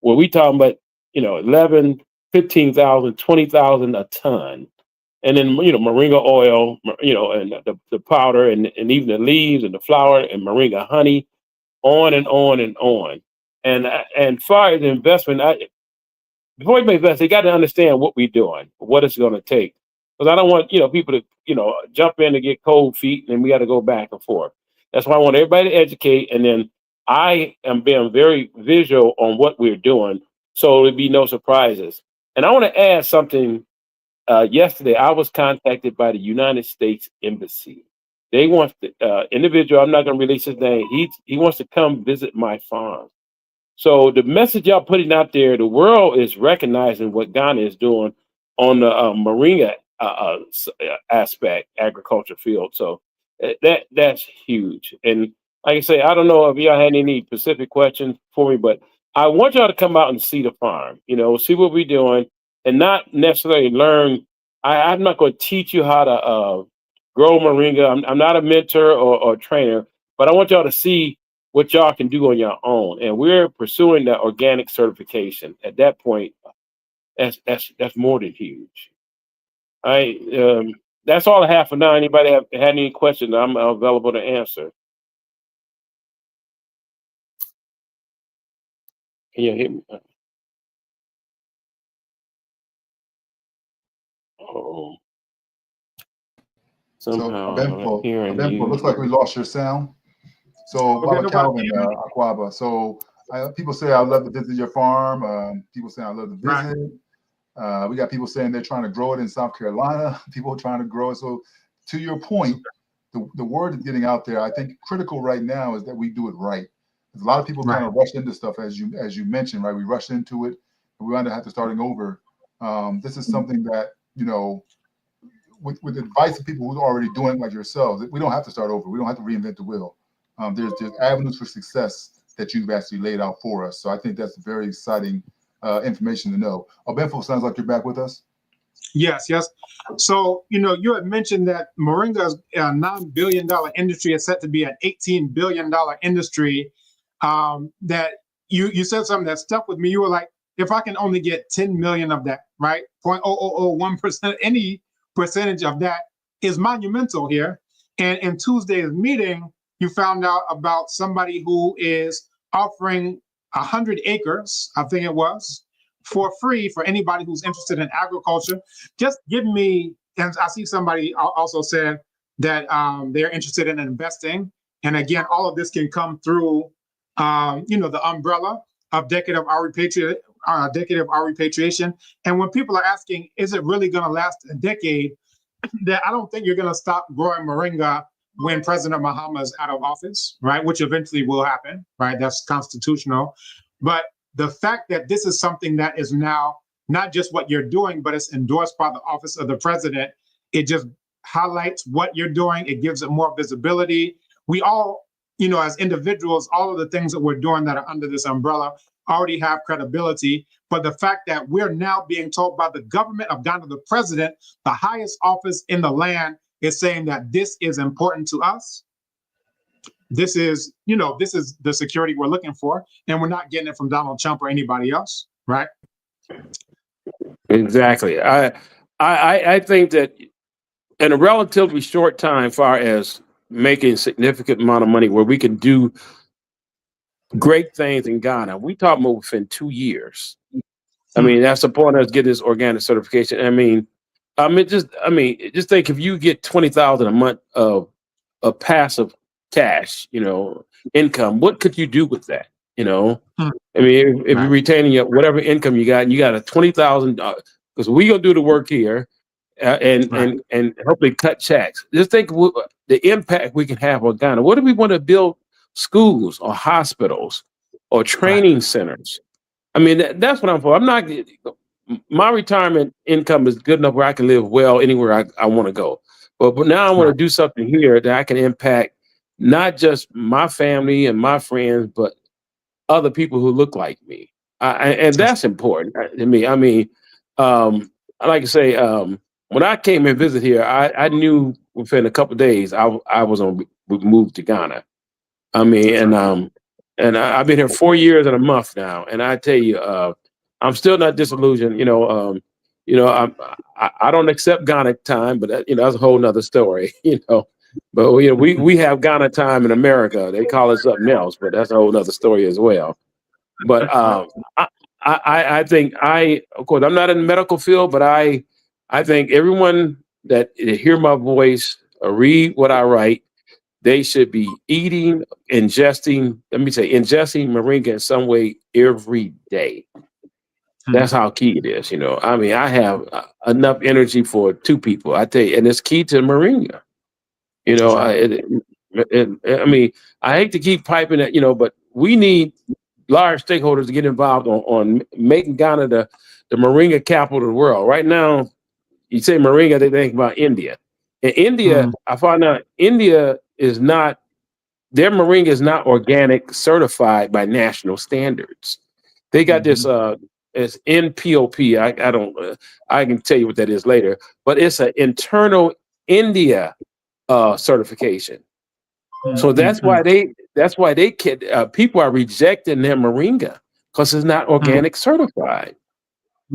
where we talking about, you know, 11, 15,000, 20,000 a ton. And then, you know, Moringa oil, you know, and the powder and even the leaves and the flower and Moringa honey, on and on and on. And far as the investment, before you make investment, they got to understand what we're doing, what it's going to take. Because I don't want, you know, people to, you know, jump in to get cold feet and we got to go back and forth. That's why I want everybody to educate. And then I am being very visual on what we're doing, so there'll be no surprises. And I want to add something. Yesterday, I was contacted by the United States Embassy. They want the individual, I'm not going to release his name, he wants to come visit my farm. So the message y'all putting out there, the world is recognizing what Ghana is doing on the Moringa aspect, agriculture field. So that's huge. And like I say, I don't know if y'all had any specific questions for me, but I want y'all to come out and see the farm, you know, see what we're doing, and not necessarily learn. I'm not going to teach you how to grow Moringa. I'm not a mentor or trainer, but I want y'all to see what y'all can do on your own. And we're pursuing that organic certification. At that point, that's more than huge. That's all I have for now. Anybody had any questions? I'm available to answer. Can you hear me? Oh, somehow I'm hearing you. Looks like we lost your sound. So, Okay, Baba Calvin, Aquaba. So, people say I love to visit your farm. People say I love to visit. Right. We got people saying they're trying to grow it in South Carolina. People are trying to grow it. So, to your point, the word is getting out there. I think critical right now is that we do it right. There's a lot of people kind of rush into stuff, as you mentioned, right? We rush into it, and we want to have to starting over. This is something that, you know, with advice of people who are already doing it like yourselves, we don't have to start over. We don't have to reinvent the wheel. There's avenues for success that you've actually laid out for us. So I think that's very exciting information to know. Ɔbenfo, sounds like you're back with us. Yes. So, you know, you had mentioned that Moringa's $9 billion industry is set to be an $18 billion industry. That you said something that stuck with me. You were like, if I can only get 10 million of that, right? 0.0001%, any percentage of that is monumental here. And in Tuesday's meeting, you found out about somebody who is offering 100 acres, I think it was, for free for anybody who's interested in agriculture. Just give me, and I see somebody also said that they're interested in investing. And again, all of this can come through, you know, the umbrella of Decade of Our Repatriation. And when people are asking, is it really going to last a decade? That I don't think you're going to stop growing Moringa when President Mahama is out of office, right? Which eventually will happen, right? That's constitutional. But the fact that this is something that is now not just what you're doing, but it's endorsed by the office of the president, it just highlights what you're doing. It gives it more visibility. We all, you know, as individuals, all of the things that we're doing that are under this umbrella already have credibility. But the fact that we're now being told by the government of Ghana, the president, the highest office in the land, is saying that this is important to us. This is, you know, this is the security we're looking for, and we're not getting it from Donald Trump or anybody else, right? Exactly. I think that in a relatively short time, far as making a significant amount of money where we can do great things in Ghana, we talk about within 2 years. I mean, that's the point of getting this organic certification. Just think if you get 20,000 a month of passive cash, you know, income, what could you do with that? You know, I mean, if you're retaining your whatever income you got, and you got a $20,000, because we gonna do the work here, and hopefully cut checks. Just think the impact we can have on Ghana. What if we want to build schools or hospitals or training centers? I mean, that's what I'm for. I'm not. my retirement income is good enough where I can live well anywhere I want to go. But now I want to do something here that I can impact not just my family and my friends, but other people who look like me. And that's important to me. I mean, I like to say, when I came and visit here, I knew within a couple of days I was on move to Ghana. I mean, and I've been here 4 years and a month now, and I tell you, I'm still not disillusioned. I don't accept Ghana time, but that's a whole nother story. But we have Ghana time in America. They call it something else, but that's a whole nother story as well. But I think of course, I'm not in the medical field, but I think everyone that hear my voice or read what I write, they should be ingesting moringa in some way every day. That's how key it is. I mean, I have enough energy for 2 people. I tell you, and it's key to moringa. I mean, I hate to keep piping it, but we need large stakeholders to get involved on making Ghana the moringa capital of the world. Right now, you say moringa, they think about India. In India, I found out India is not, their moringa is not organic certified by national standards. They got this it's NPOP. I can tell you what that is later, but it's an internal India certification. So that's why people are rejecting their moringa because it's not organic certified.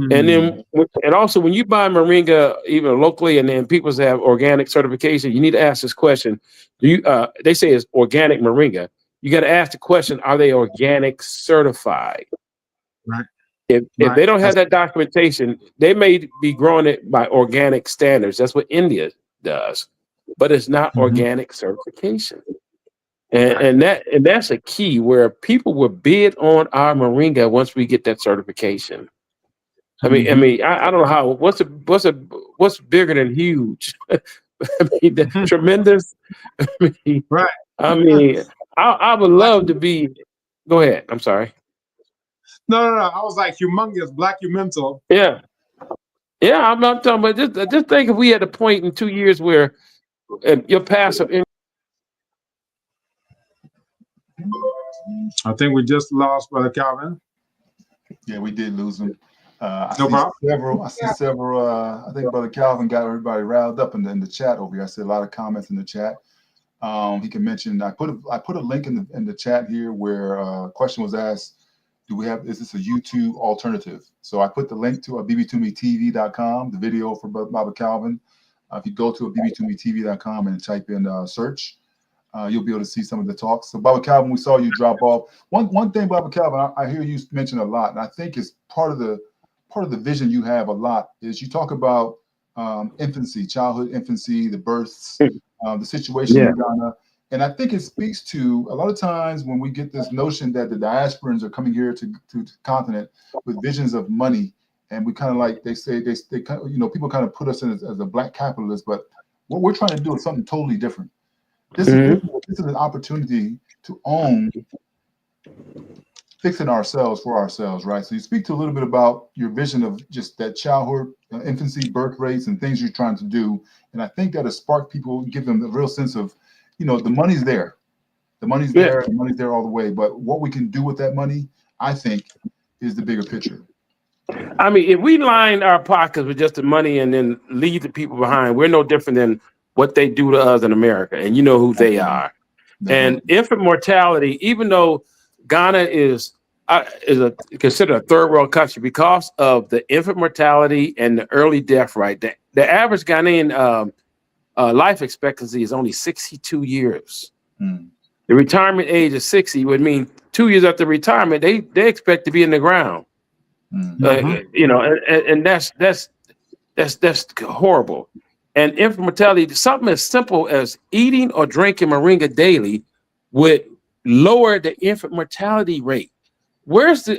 And also when you buy moringa even locally, and then people have organic certification, you need to ask this question: they say it's organic moringa. You got to ask the question: are they organic certified? Right. If they don't have that documentation, they may be growing it by organic standards. That's what India does, but it's not organic certification. And that's a key where people will bid on our moringa once we get that certification. I mean, I don't know how. What's bigger than huge? I mean, that's tremendous. Right. I mean, I would love to be. Go ahead. I'm sorry. No. I was like humongous, monumental. Yeah. I'm not talking about just think if we had a point in 2 years where your passive income. I think we just lost Brother Calvin. Yeah, we did lose him. I No problem. see several. I think Brother Calvin got everybody riled up in the chat over here. I see a lot of comments in the chat. He can mention. I put a link in the chat here where a question was asked. Is this a YouTube alternative? So I put the link to abibitumitv.com, the video for Baba Calvin. If you go to abibitumitv.com and type in search, you'll be able to see some of the talks. So Baba Calvin, we saw you drop off. One thing, Baba Calvin, I hear you mention a lot, and I think it's part of the vision you have a lot, is you talk about infancy, childhood infancy, the births, the situation in Ghana. And I think it speaks to a lot of times when we get this notion that the diasporans are coming here to the continent with visions of money, and we kind of like they people kind of put us in as a black capitalist, but what we're trying to do is something totally different. This is an opportunity to own fixing ourselves for ourselves, right? So you speak to a little bit about your vision of just that childhood, infancy, birth rates, and things you're trying to do, and I think that'll spark people, give them the real sense of, the money's there. The money's there. The money's there all the way. But what we can do with that money, I think, is the bigger picture. I mean, if we line our pockets with just the money and then leave the people behind, we're no different than what they do to us in America. And you know who they are. And infant mortality, even though Ghana is considered a third world country because of the infant mortality and the early death rate, the average Ghanaian life expectancy is only 62 years. The retirement age of 60 would mean 2 years after retirement, they expect to be in the ground. And that's horrible. And infant mortality, something as simple as eating or drinking moringa daily would lower the infant mortality rate. Where's the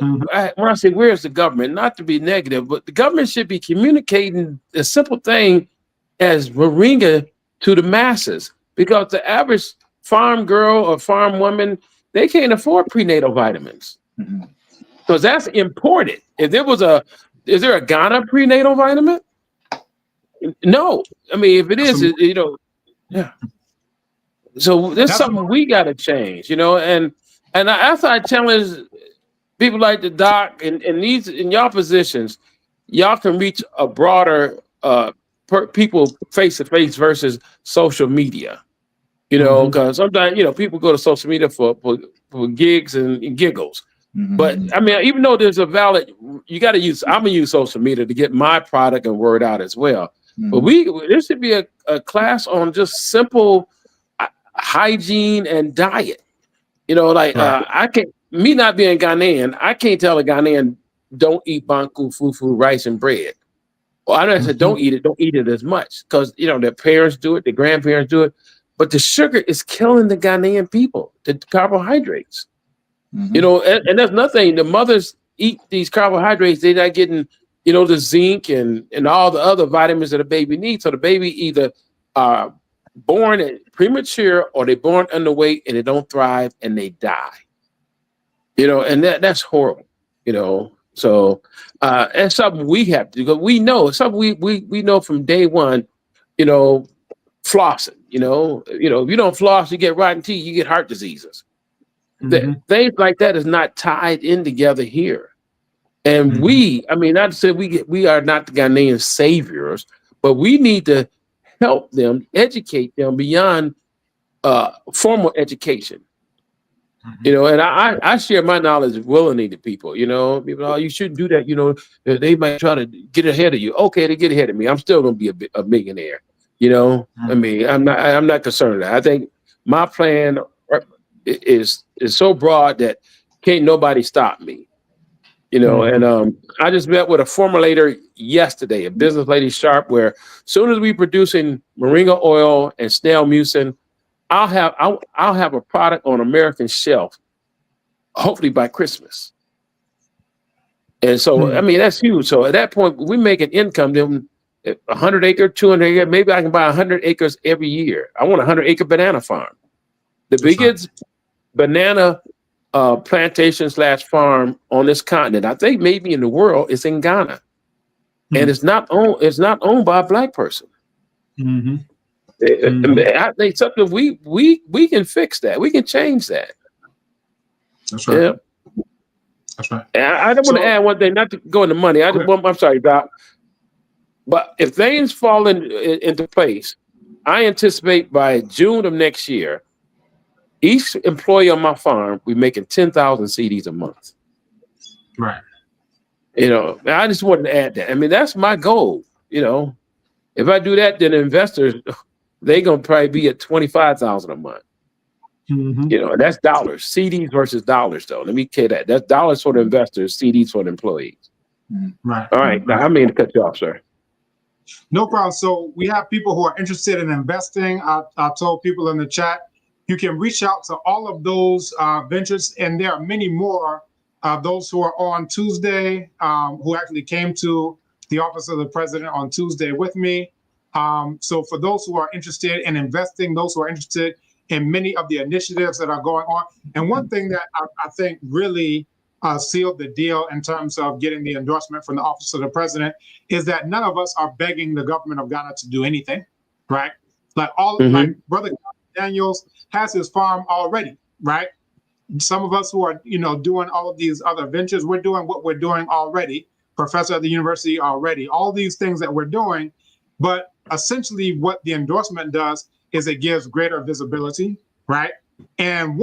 when I say where's the government? Not to be negative, but the government should be communicating a simple thing as moringa to the masses, because the average farm girl or farm woman, they can't afford prenatal vitamins. Because that's imported. If there was a Is there a Ghana prenatal vitamin? No. I mean, if it is, yeah. So there's something we got to change, and after I challenge people like the doc and these in y'all positions, y'all can reach a broader people face to face versus social media, because sometimes people go to social media for gigs and giggles. But I mean, even though there's a valid, I'm gonna use social media to get my product and word out as well. But there should be a class on just simple hygiene and diet. I can't, me not being Ghanaian, I can't tell a Ghanaian don't eat banku, fufu, rice, and bread. Well, I don't say don't eat it as much, because their parents do it, their grandparents do it, but the sugar is killing the Ghanaian people, the carbohydrates. And that's nothing. The mothers eat these carbohydrates, they're not getting, the zinc and all the other vitamins that a baby needs. So the baby either born premature or they're born underweight and they don't thrive and they die. And that's horrible. So that's something we have to do, because we know something we know from day one. Flossing. If you don't floss, you get rotten teeth, you get heart diseases. Things like that is not tied in together here. And not to say we are not the Ghanaian saviors, but we need to help them, educate them beyond formal education. And I share my knowledge willingly to people. People, oh, you shouldn't do that. They might try to get ahead of you. Okay, they get ahead of me. I'm still going to be a millionaire. I mean, I'm not concerned with that. I think my plan is so broad that can't nobody stop me. And I just met with a formulator yesterday, a business lady Sharp, where as soon as we producing moringa oil and snail mucin, I'll have a product on American shelf, hopefully by Christmas. And so, I mean, that's huge. So at that point, we make an income, then 100 acre, 200 acre, maybe I can buy 100 acres every year. I want a 100-acre banana farm. The biggest banana plantation / farm on this continent, I think maybe in the world, is in Ghana. And it's not owned by a Black person. I think something we can fix that. We can change that. That's right. Yeah. That's right. I don't want to add one thing, not to go into money. I'm sorry, Doc. But if things fall into place, I anticipate by June of next year, each employee on my farm, we're making 10,000 CDs a month. Right. I just wanted to add that. I mean, that's my goal. If I do that, then investors, they're going to probably be at 25,000 a month. That's dollars, CDs versus dollars, though. Let me tell you that. That's dollars for the investors, CDs for the employees. Right. All right. Now, I mean to cut you off, sir. No problem. So we have people who are interested in investing. I told people in the chat, you can reach out to all of those ventures, and there are many more. Those who are on Tuesday, who actually came to the office of the president on Tuesday with me. So for those who are interested in investing, those who are interested in many of the initiatives that are going on. And one thing that I think really sealed the deal in terms of getting the endorsement from the office of the president is that none of us are begging the government of Ghana to do anything, right? Like like Brother Daniels has his farm already, right? Some of us who are, doing all of these other ventures, we're doing what we're doing already. Professor at the university already, all these things that we're doing. But essentially what the endorsement does is it gives greater visibility, right? And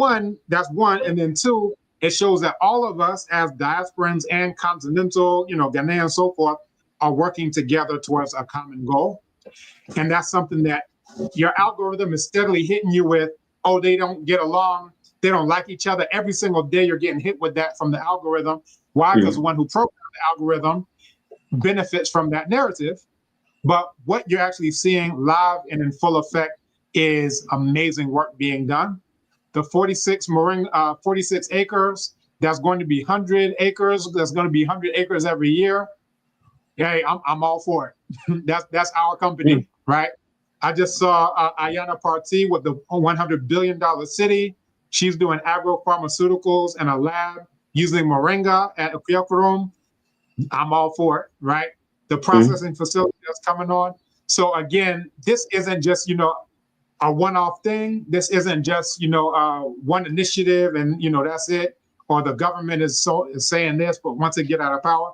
that's one. And then two, it shows that all of us as diasporans and continental, Ghanaians and so forth, are working together towards a common goal. And that's something that your algorithm is steadily hitting you with, oh, they don't get along, they don't like each other. Every single day you're getting hit with that from the algorithm. Why? Because the one who programmed the algorithm benefits from that narrative. But what you're actually seeing live and in full effect is amazing work being done. The 46 acres, that's going to be 100 acres. That's going to be 100 acres every year. Hey, I'm all for it. That's our company, right? I just saw Ayana Parti with the $100 billion city. She's doing agro-pharmaceuticals in a lab using moringa at Okuyakurum. I'm all for it, right? The processing facility that's coming on. So again, this isn't just, you know, a one-off thing. This isn't just, you know, one initiative and, you know, that's it. Or the government is saying this, but once they get out of power,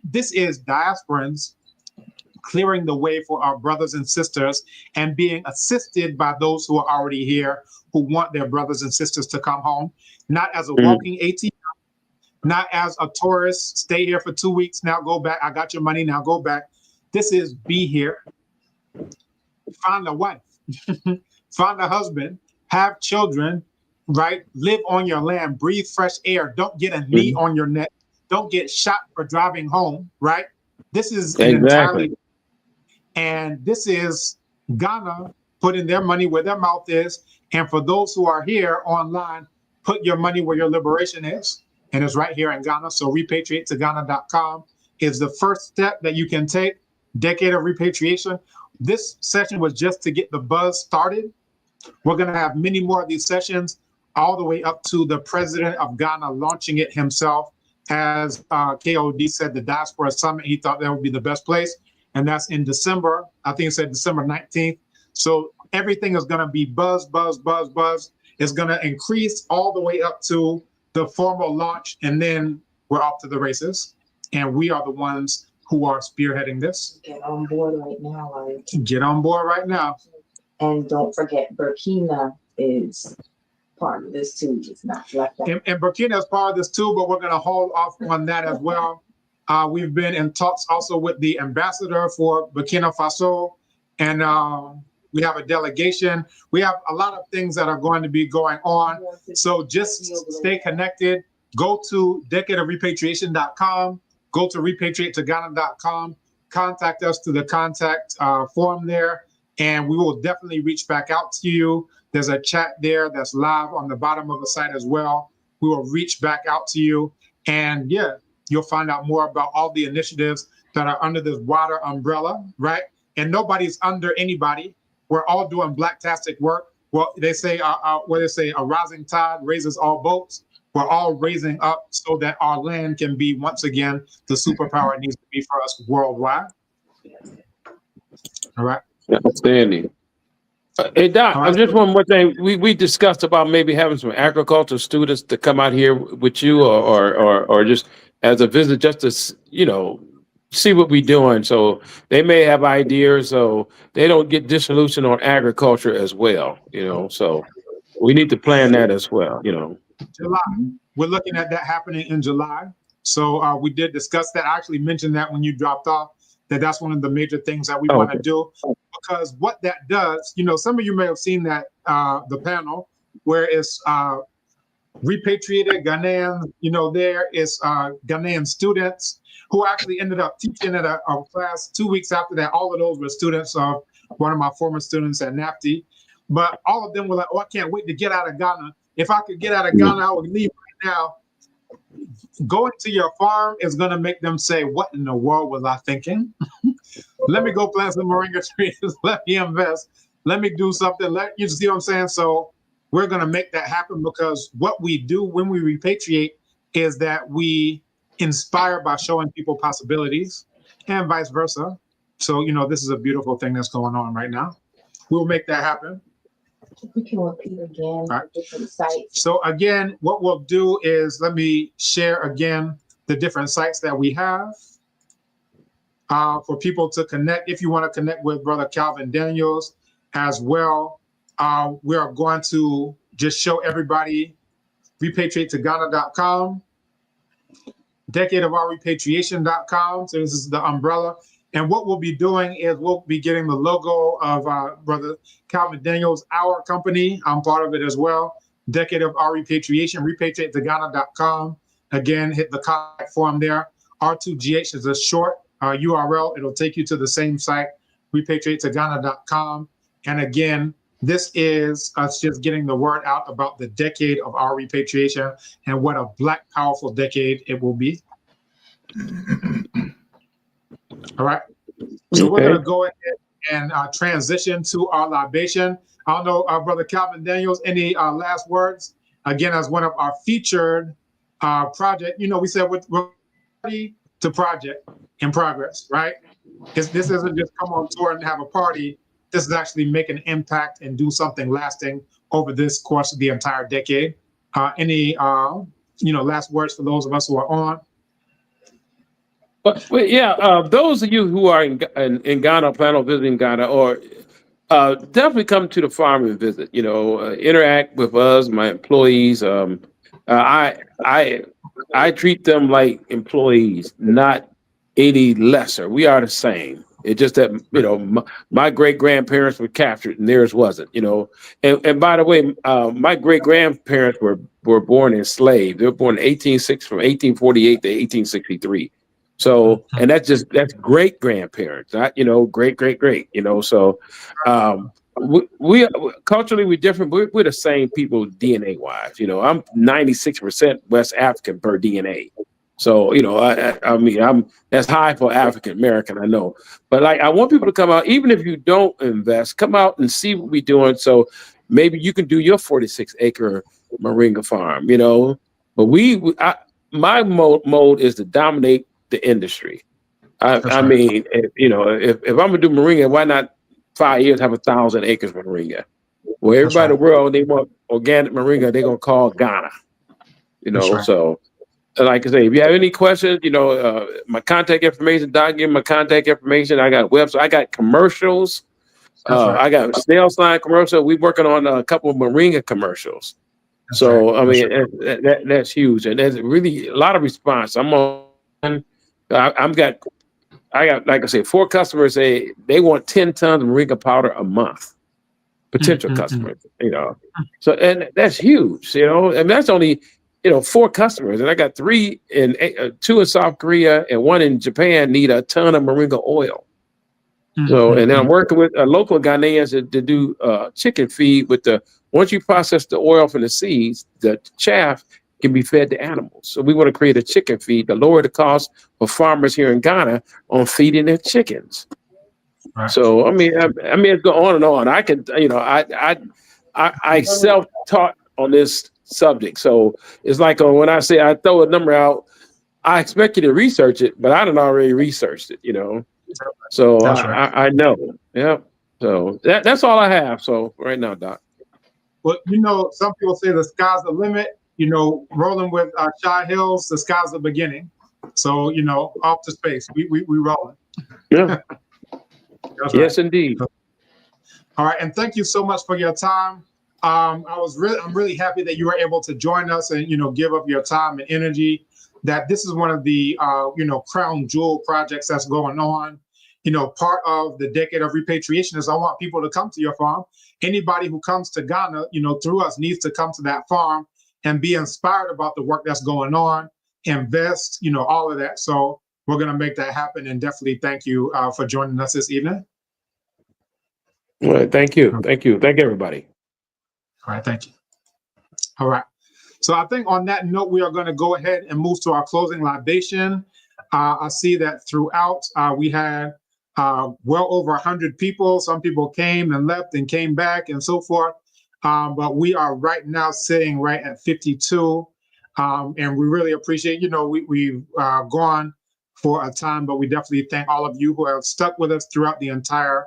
this is diasporans clearing the way for our brothers and sisters and being assisted by those who are already here, who want their brothers and sisters to come home, not as a walking ATM, not as a tourist, stay here for 2 weeks, now go back, I got your money, now go back. This is be here, find a wife, find a husband, have children, right? Live on your land, breathe fresh air, don't get a knee on your neck, don't get shot for driving home, right? This is an entirely, and this is Ghana putting their money where their mouth is. And for those who are here online, put your money where your liberation is. And it's right here in Ghana. So repatriateToGhana.com is the first step that you can take. Decade of Repatriation. This session was just to get the buzz started. We're going to have many more of these sessions, all the way up to the president of Ghana launching it himself. As KOD said, the Diaspora Summit, he thought that would be the best place. And that's in December. I think it said December 19th. So everything is going to be buzz, buzz, buzz, buzz. It's going to increase all the way up to the formal launch. And then we're off to the races. And we are the ones who are spearheading this. Get on board right now. Like. Get on board right now. And don't forget, Burkina is part of this too. It's not left out. And Burkina is part of this too, but we're going to hold off on that as well. We've been in talks also with the ambassador for Burkina Faso, and we have a delegation. We have a lot of things that are going to be going on. So just stay connected. Go to decadeofrepatriation.com. Go to repatriatetoghana.com. Contact us through the contact form there, and we will definitely reach back out to you. There's a chat there that's live on the bottom of the site as well. We will reach back out to you, and yeah, you'll find out more about all the initiatives that are under this wider umbrella, right? And nobody's under anybody. We're all doing blacktastic work. Well, they say, a rising tide raises all boats. We're all raising up so that our land can be, once again, the superpower it needs to be for us worldwide. All right. Outstanding. Hey, Doc, All right. just one more thing. We discussed about maybe having some agriculture students to come out here with you or just as a visit, just to, you know, see what we're doing. So they may have ideas, so they don't get disillusioned on agriculture as well, you know. So we need to plan that as well, you know. July. We're looking at that happening in July. So we did discuss that. I actually mentioned that when you dropped off, that's one of the major things that we want to do. Because what that does, you know, some of you may have seen that the panel where it's repatriated Ghanaians, you know, there is Ghanaian students who actually ended up teaching at a class 2 weeks after that. All of those were students of one of my former students at NAFTI. But all of them were like, oh, I can't wait to get out of Ghana. If I could get out of Ghana, I would leave right now. Going to your farm is going to make them say, what in the world was I thinking? Let me go plant some moringa trees. Let me invest. Let me do something. You see what I'm saying? So we're going to make that happen, because what we do when we repatriate is that we inspire by showing people possibilities and vice versa. So, you know, this is a beautiful thing that's going on right now. We'll make that happen. We can repeat again, right. Different sites. So again, what we'll do is, let me share again the different sites that we have for people to connect. If you want to connect with Brother Calvin Daniels as well, we are going to just show everybody repatriatetoghana.com, Decade of Our Repatriation.com. So this is the umbrella. And what we'll be doing is we'll be getting the logo of Brother Calvin Daniels, our company. I'm part of it as well. Decade of Our Repatriation, repatriatetoghana.com. Again, hit the contact form there. R2GH is a short URL. It'll take you to the same site, repatriatetoghana.com. And again, this is us just getting the word out about the Decade of Our Repatriation and what a Black powerful decade it will be. All right. So we're going to go ahead and transition to our libation. I don't know, Brother Calvin Daniels, any last words? Again, as one of our featured project, you know, we said we're ready to project in progress, right? This isn't just come on tour and have a party. This is actually make an impact and do something lasting over this course of the entire decade. Any last words for those of us who are on? Well, yeah, those of you who are in Ghana, plan on visiting Ghana, or definitely come to the farm and visit. Interact with us, my employees. I treat them like employees, not any lesser. We are the same. It's just that my great grandparents were captured and theirs wasn't. And by the way, my great grandparents were born enslaved. They were born in 1848 to 1863. So, and that's great grandparents, not great. So we culturally we're different, but we're the same people DNA wise. I'm 96% West African per DNA. So, I mean, that's high for African American, I know. But I want people to come out, even if you don't invest, come out and see what we're doing. So maybe you can do your 46-acre moringa farm, But my mode is to dominate the industry. I mean, if I'm gonna do moringa, why not 5 years have 1,000 acres of moringa? Well, everybody in the world, they want organic moringa, they're gonna call Ghana. So like I say, if you have any questions, my contact information, Doc, give my contact information. I got a website, I got commercials, I got snail slime commercial. We're working on a couple of moringa commercials. I mean, that's huge, and there's really a lot of response. I got, like I said, 4 customers say they want 10 tons of moringa powder a month. Potential customers, So, and that's huge, and that's only, 4 customers, and I got 2 in South Korea and 1 in Japan need a ton of moringa oil. So, and then I'm working with a local Ghanaians to do chicken feed with once you process the oil from the seeds, the chaff can be fed to animals. So we want to create a chicken feed to lower the cost for farmers here in Ghana on feeding their chickens. Right. So, I mean, it's go on and on. I can, I self-taught on this subject. So it's like when I say I throw a number out, I expect you to research it, but I done already researched it, So I know. Yeah. So that's all I have. So right now, Doc. Well, some people say the sky's the limit. Rolling with Shy Hills, the sky's the beginning. So, off to space, we rolling. Yeah. Yes, indeed. All right, and thank you so much for your time. I'm really happy that you were able to join us and give up your time and energy. That this is one of the crown jewel projects that's going on. Part of the Decade of Repatriation is I want people to come to your farm. Anybody who comes to Ghana, through us needs to come to that farm and be inspired about the work that's going on, invest, all of that. So we're going to make that happen, and definitely thank you for joining us this evening. All right, thank you. Thank everybody. All right, thank you. All right. So I think on that note, we are going to go ahead and move to our closing libation. I see that throughout we had well over 100 people. Some people came and left and came back and so forth. But we are right now sitting right at 52. And we really appreciate, we've gone for a time, but we definitely thank all of you who have stuck with us throughout the entire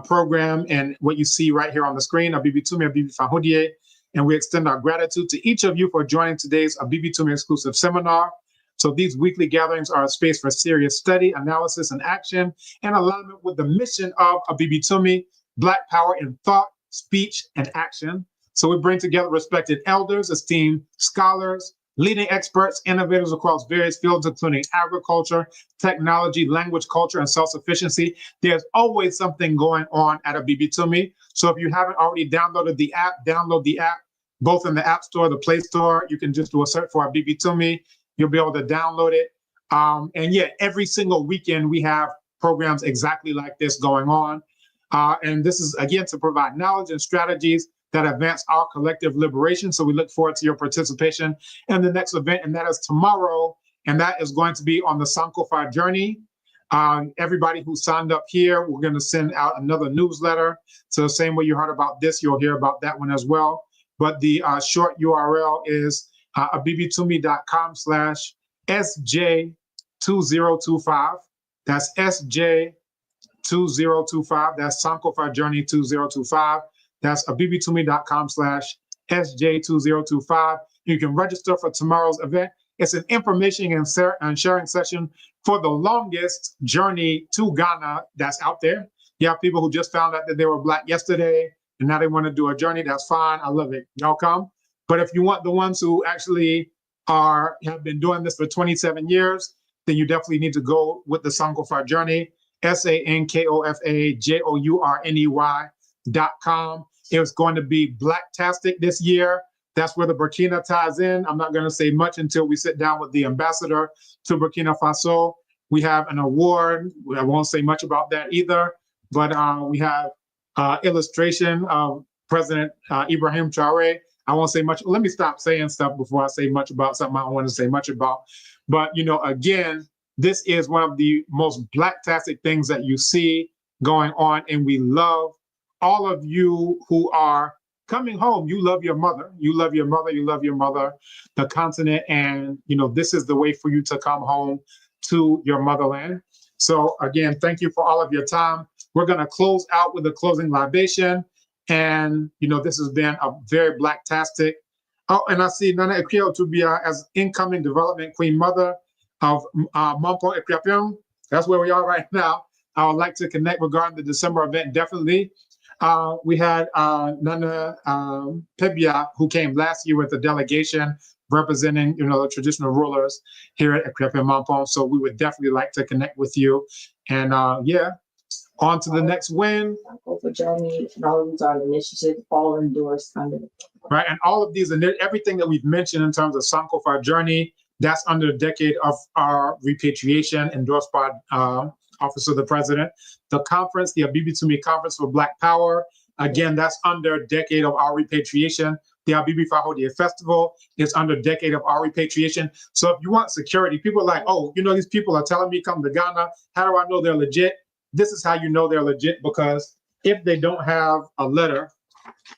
program. And what you see right here on the screen, Abibitumi Exclusive. And we extend our gratitude to each of you for joining today's Abibitumi Exclusive Seminar. So these weekly gatherings are a space for serious study, analysis, and action, and alignment with the mission of Abibitumi, Black Power in thought, speech, and action. So we bring together respected elders, esteemed scholars, leading experts, innovators across various fields, including agriculture, technology, language, culture, and self-sufficiency. There's always something going on at Abibitumi. So if you haven't already downloaded the app, download the app, both in the App Store, the Play Store. You can just do a search for Abibitumi. You'll be able to download it. And yeah, every single weekend we have programs exactly like this going on. And this is, again, to provide knowledge and strategies that advance our collective liberation. So we look forward to your participation in the next event, and that is tomorrow. And that is going to be on the Sankofa journey. Everybody who signed up here, we're going to send out another newsletter. So the same way you heard about this, you'll hear about that one as well. But the short URL is abibitumi.com/SJ SJ2025. That's SJ2025. That's Sankofa Journey 2025. That's abibitumi.com/SJ2025. You can register for tomorrow's event. It's an information and sharing session for the longest journey to Ghana that's out there. You have people who just found out that they were Black yesterday and now they want to do a journey. That's fine. I love it. Y'all come. But if you want the ones who actually have been doing this for 27 years, then you definitely need to go with the Sankofa Journey, SANKOFAJOURNEY.com. It's going to be Blacktastic this year. That's where the Burkina ties in. I'm not going to say much until we sit down with the ambassador to Burkina Faso. We have an award. I won't say much about that either, but we have illustration of President Ibrahim Traore. I won't say much. Let me stop saying stuff before I say much about something I don't want to say much about. But, you know, again, this is one of the most Blacktastic things that you see going on, and we love all of you who are coming home. You love your mother. You love your mother. You love your mother, the continent. And, you know, this is the way for you to come home to your motherland. So again, thank you for all of your time. We're going to close out with a closing libation. And, you know, this has been a very Blacktastic. Oh, and I see Nana Ekwia Otubia as incoming development queen mother of Mampo Ekwiapion. That's where we are right now. I would like to connect regarding the December event, definitely. We had Nana Pebia, who came last year with a delegation representing, you know, the traditional rulers here at Ekwiapion Mampo. So we would definitely like to connect with you. And yeah, on to the next win. For Journey, and all of these are initiatives, all endorsed under. Right, and all of these, and everything that we've mentioned in terms of Sankofa Journey, that's under the Decade of Our Repatriation, endorsed by Office of the President. The conference, the Abibitumi Conference for Black Power, again, that's under Decade of Our Repatriation. The Abibi Fahodie Festival is under Decade of Our Repatriation. So if you want security, people are like, oh, you know, these people are telling me come to Ghana. How do I know they're legit? This is how you know they're legit, because if they don't have a letter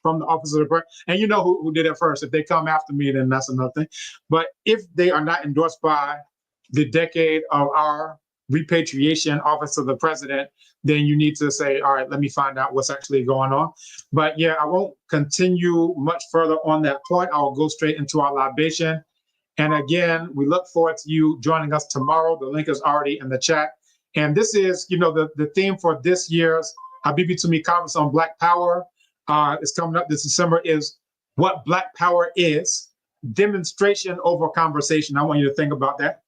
from the Office of the President, and you know who did it first. If they come after me, then that's another thing. But if they are not endorsed by the Decade of Our Repatriation Office of the President, then you need to say, all right, let me find out what's actually going on. But yeah, I won't continue much further on that point. I'll go straight into our libation. And again, we look forward to you joining us tomorrow. The link is already in the chat. And this is, you know, the theme for this year's Abibitumi Conference on Black Power. It's coming up this December, is what Black Power is. Demonstration over conversation. I want you to think about that.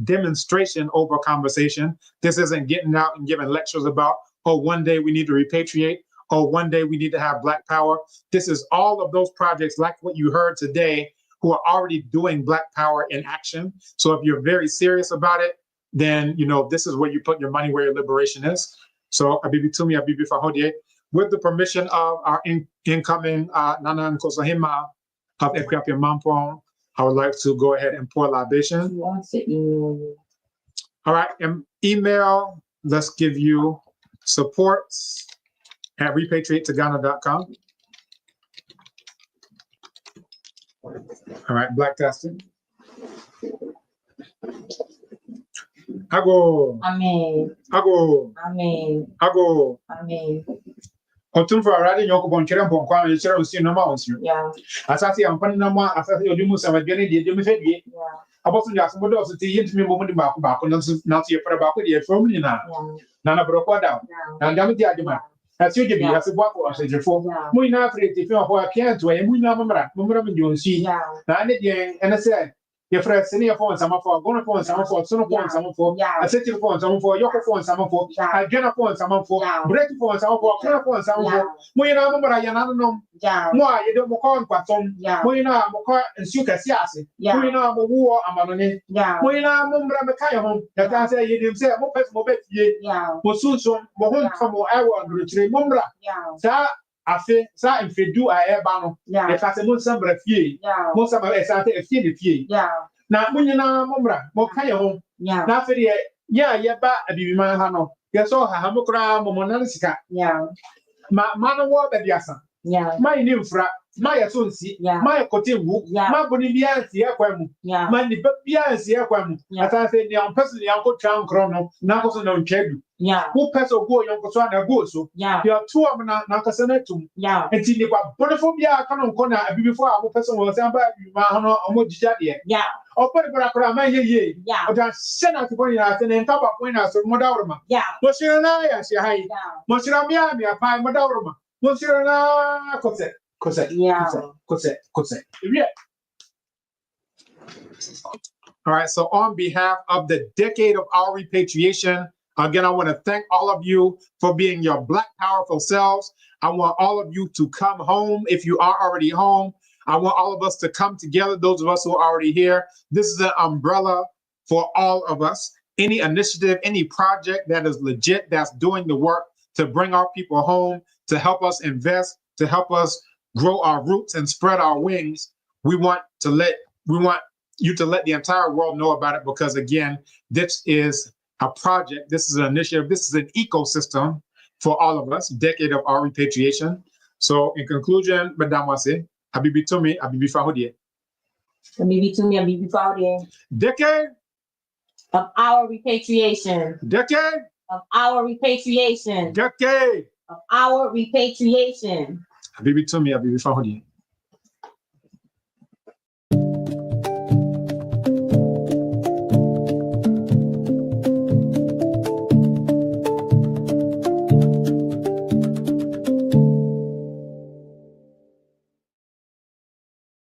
Demonstration over conversation. This isn't getting out and giving lectures about, oh, one day we need to repatriate, oh, one day we need to have Black Power. This is all of those projects like what you heard today who are already doing Black Power in action. So if you're very serious about it, then, you know, this is where you put your money where your liberation is. So Abibitumi, Abibi Fahodie, with the permission of our incoming Nana Nkosahima of Ekwiapion Mampo, I would like to go ahead and pour libation. Who wants to email you? All right, email, let's give you support@repatriatetogana.com. All right, Blacktastic. Ago. Amen. Ago. Amen. Ago. Amen. Otum for already yoko bonchere bonkwa and chere usi no ma onsi. Yeah. Asasi ampani na ma asasi odumu samagene de me fedie. Yeah. Abosu ya so bodo so ti yintimi mo mu ba ko ba ko na so na so ye fere ba ko de from ni na. Na na bro ko da. Na ndam ti adima. Asi oje bi asi bo ko asejefo. Mu ina afre ti fi ho apia to e mu ina mamra mi jonsi. Na ne de ene se your friends, senior phone, some for going phone, some for son phone, some for a city phone, some for your phone, some for a general phone, some for break phone, some for clear phone, some for Moina Mumra Yananum, more you don't call Quatom, Moina Moka and Suka Siasi, Moina Moua Amanone, Moina Mumra Mekayam, that I say you didn't say Mopes Mobet, Mosusum, Mohun Kamo, I want to retrieve Mumra. Afe sa mfedu a eba no e ka se mo nsambra fie mo nsambra e sa te fie de fie na mo nyina mo mra mo ka ye ho na afi de ye ba abibima ha no ye so ha mo kra mo monal sika ma no wo ba biasa Yeah. My name fra. My sonsi. Yeah. My kotingu. Yeah. My bonibia si ekwamu. Yeah. My nibia si ekwamu. As I say, the person the uncle chan chrono. Now also no chedu. Yeah. Who person go young so na go so. Yeah. You are two of na kasenetum. Yeah. And see the bonophobia canon corner before our person was about Mahano or more jadie. Yeah. Open Barakura, my ye. Yeah. Or just send out to point out and then top of point out so Modarma. Yeah. Monsieur and I, say hi. Yeah. Monsieur Miami, a pie Modarma. Monsieur and Cosette. Cosette. Yeah. Cosette. Yeah. All right. So on behalf of the Decade of Our Repatriation, again, I want to thank all of you for being your Black powerful selves. I want all of you to come home if you are already home. I want all of us to come together, those of us who are already here. This is an umbrella for all of us. Any initiative, any project that is legit, that's doing the work to bring our people home, to help us invest, to help us grow our roots and spread our wings. We want you to let the entire world know about it, because again, this is a project, this is an initiative, this is an ecosystem for all of us, Decade of Our Repatriation. So in conclusion, Madam Wase, Abibitumi, Abibifahudie. Abibitumi, Abibifahudie. Decade of Our Repatriation. Decade of Our Repatriation. Decade of Our Repatriation. Abibitumi, Abibifahudie.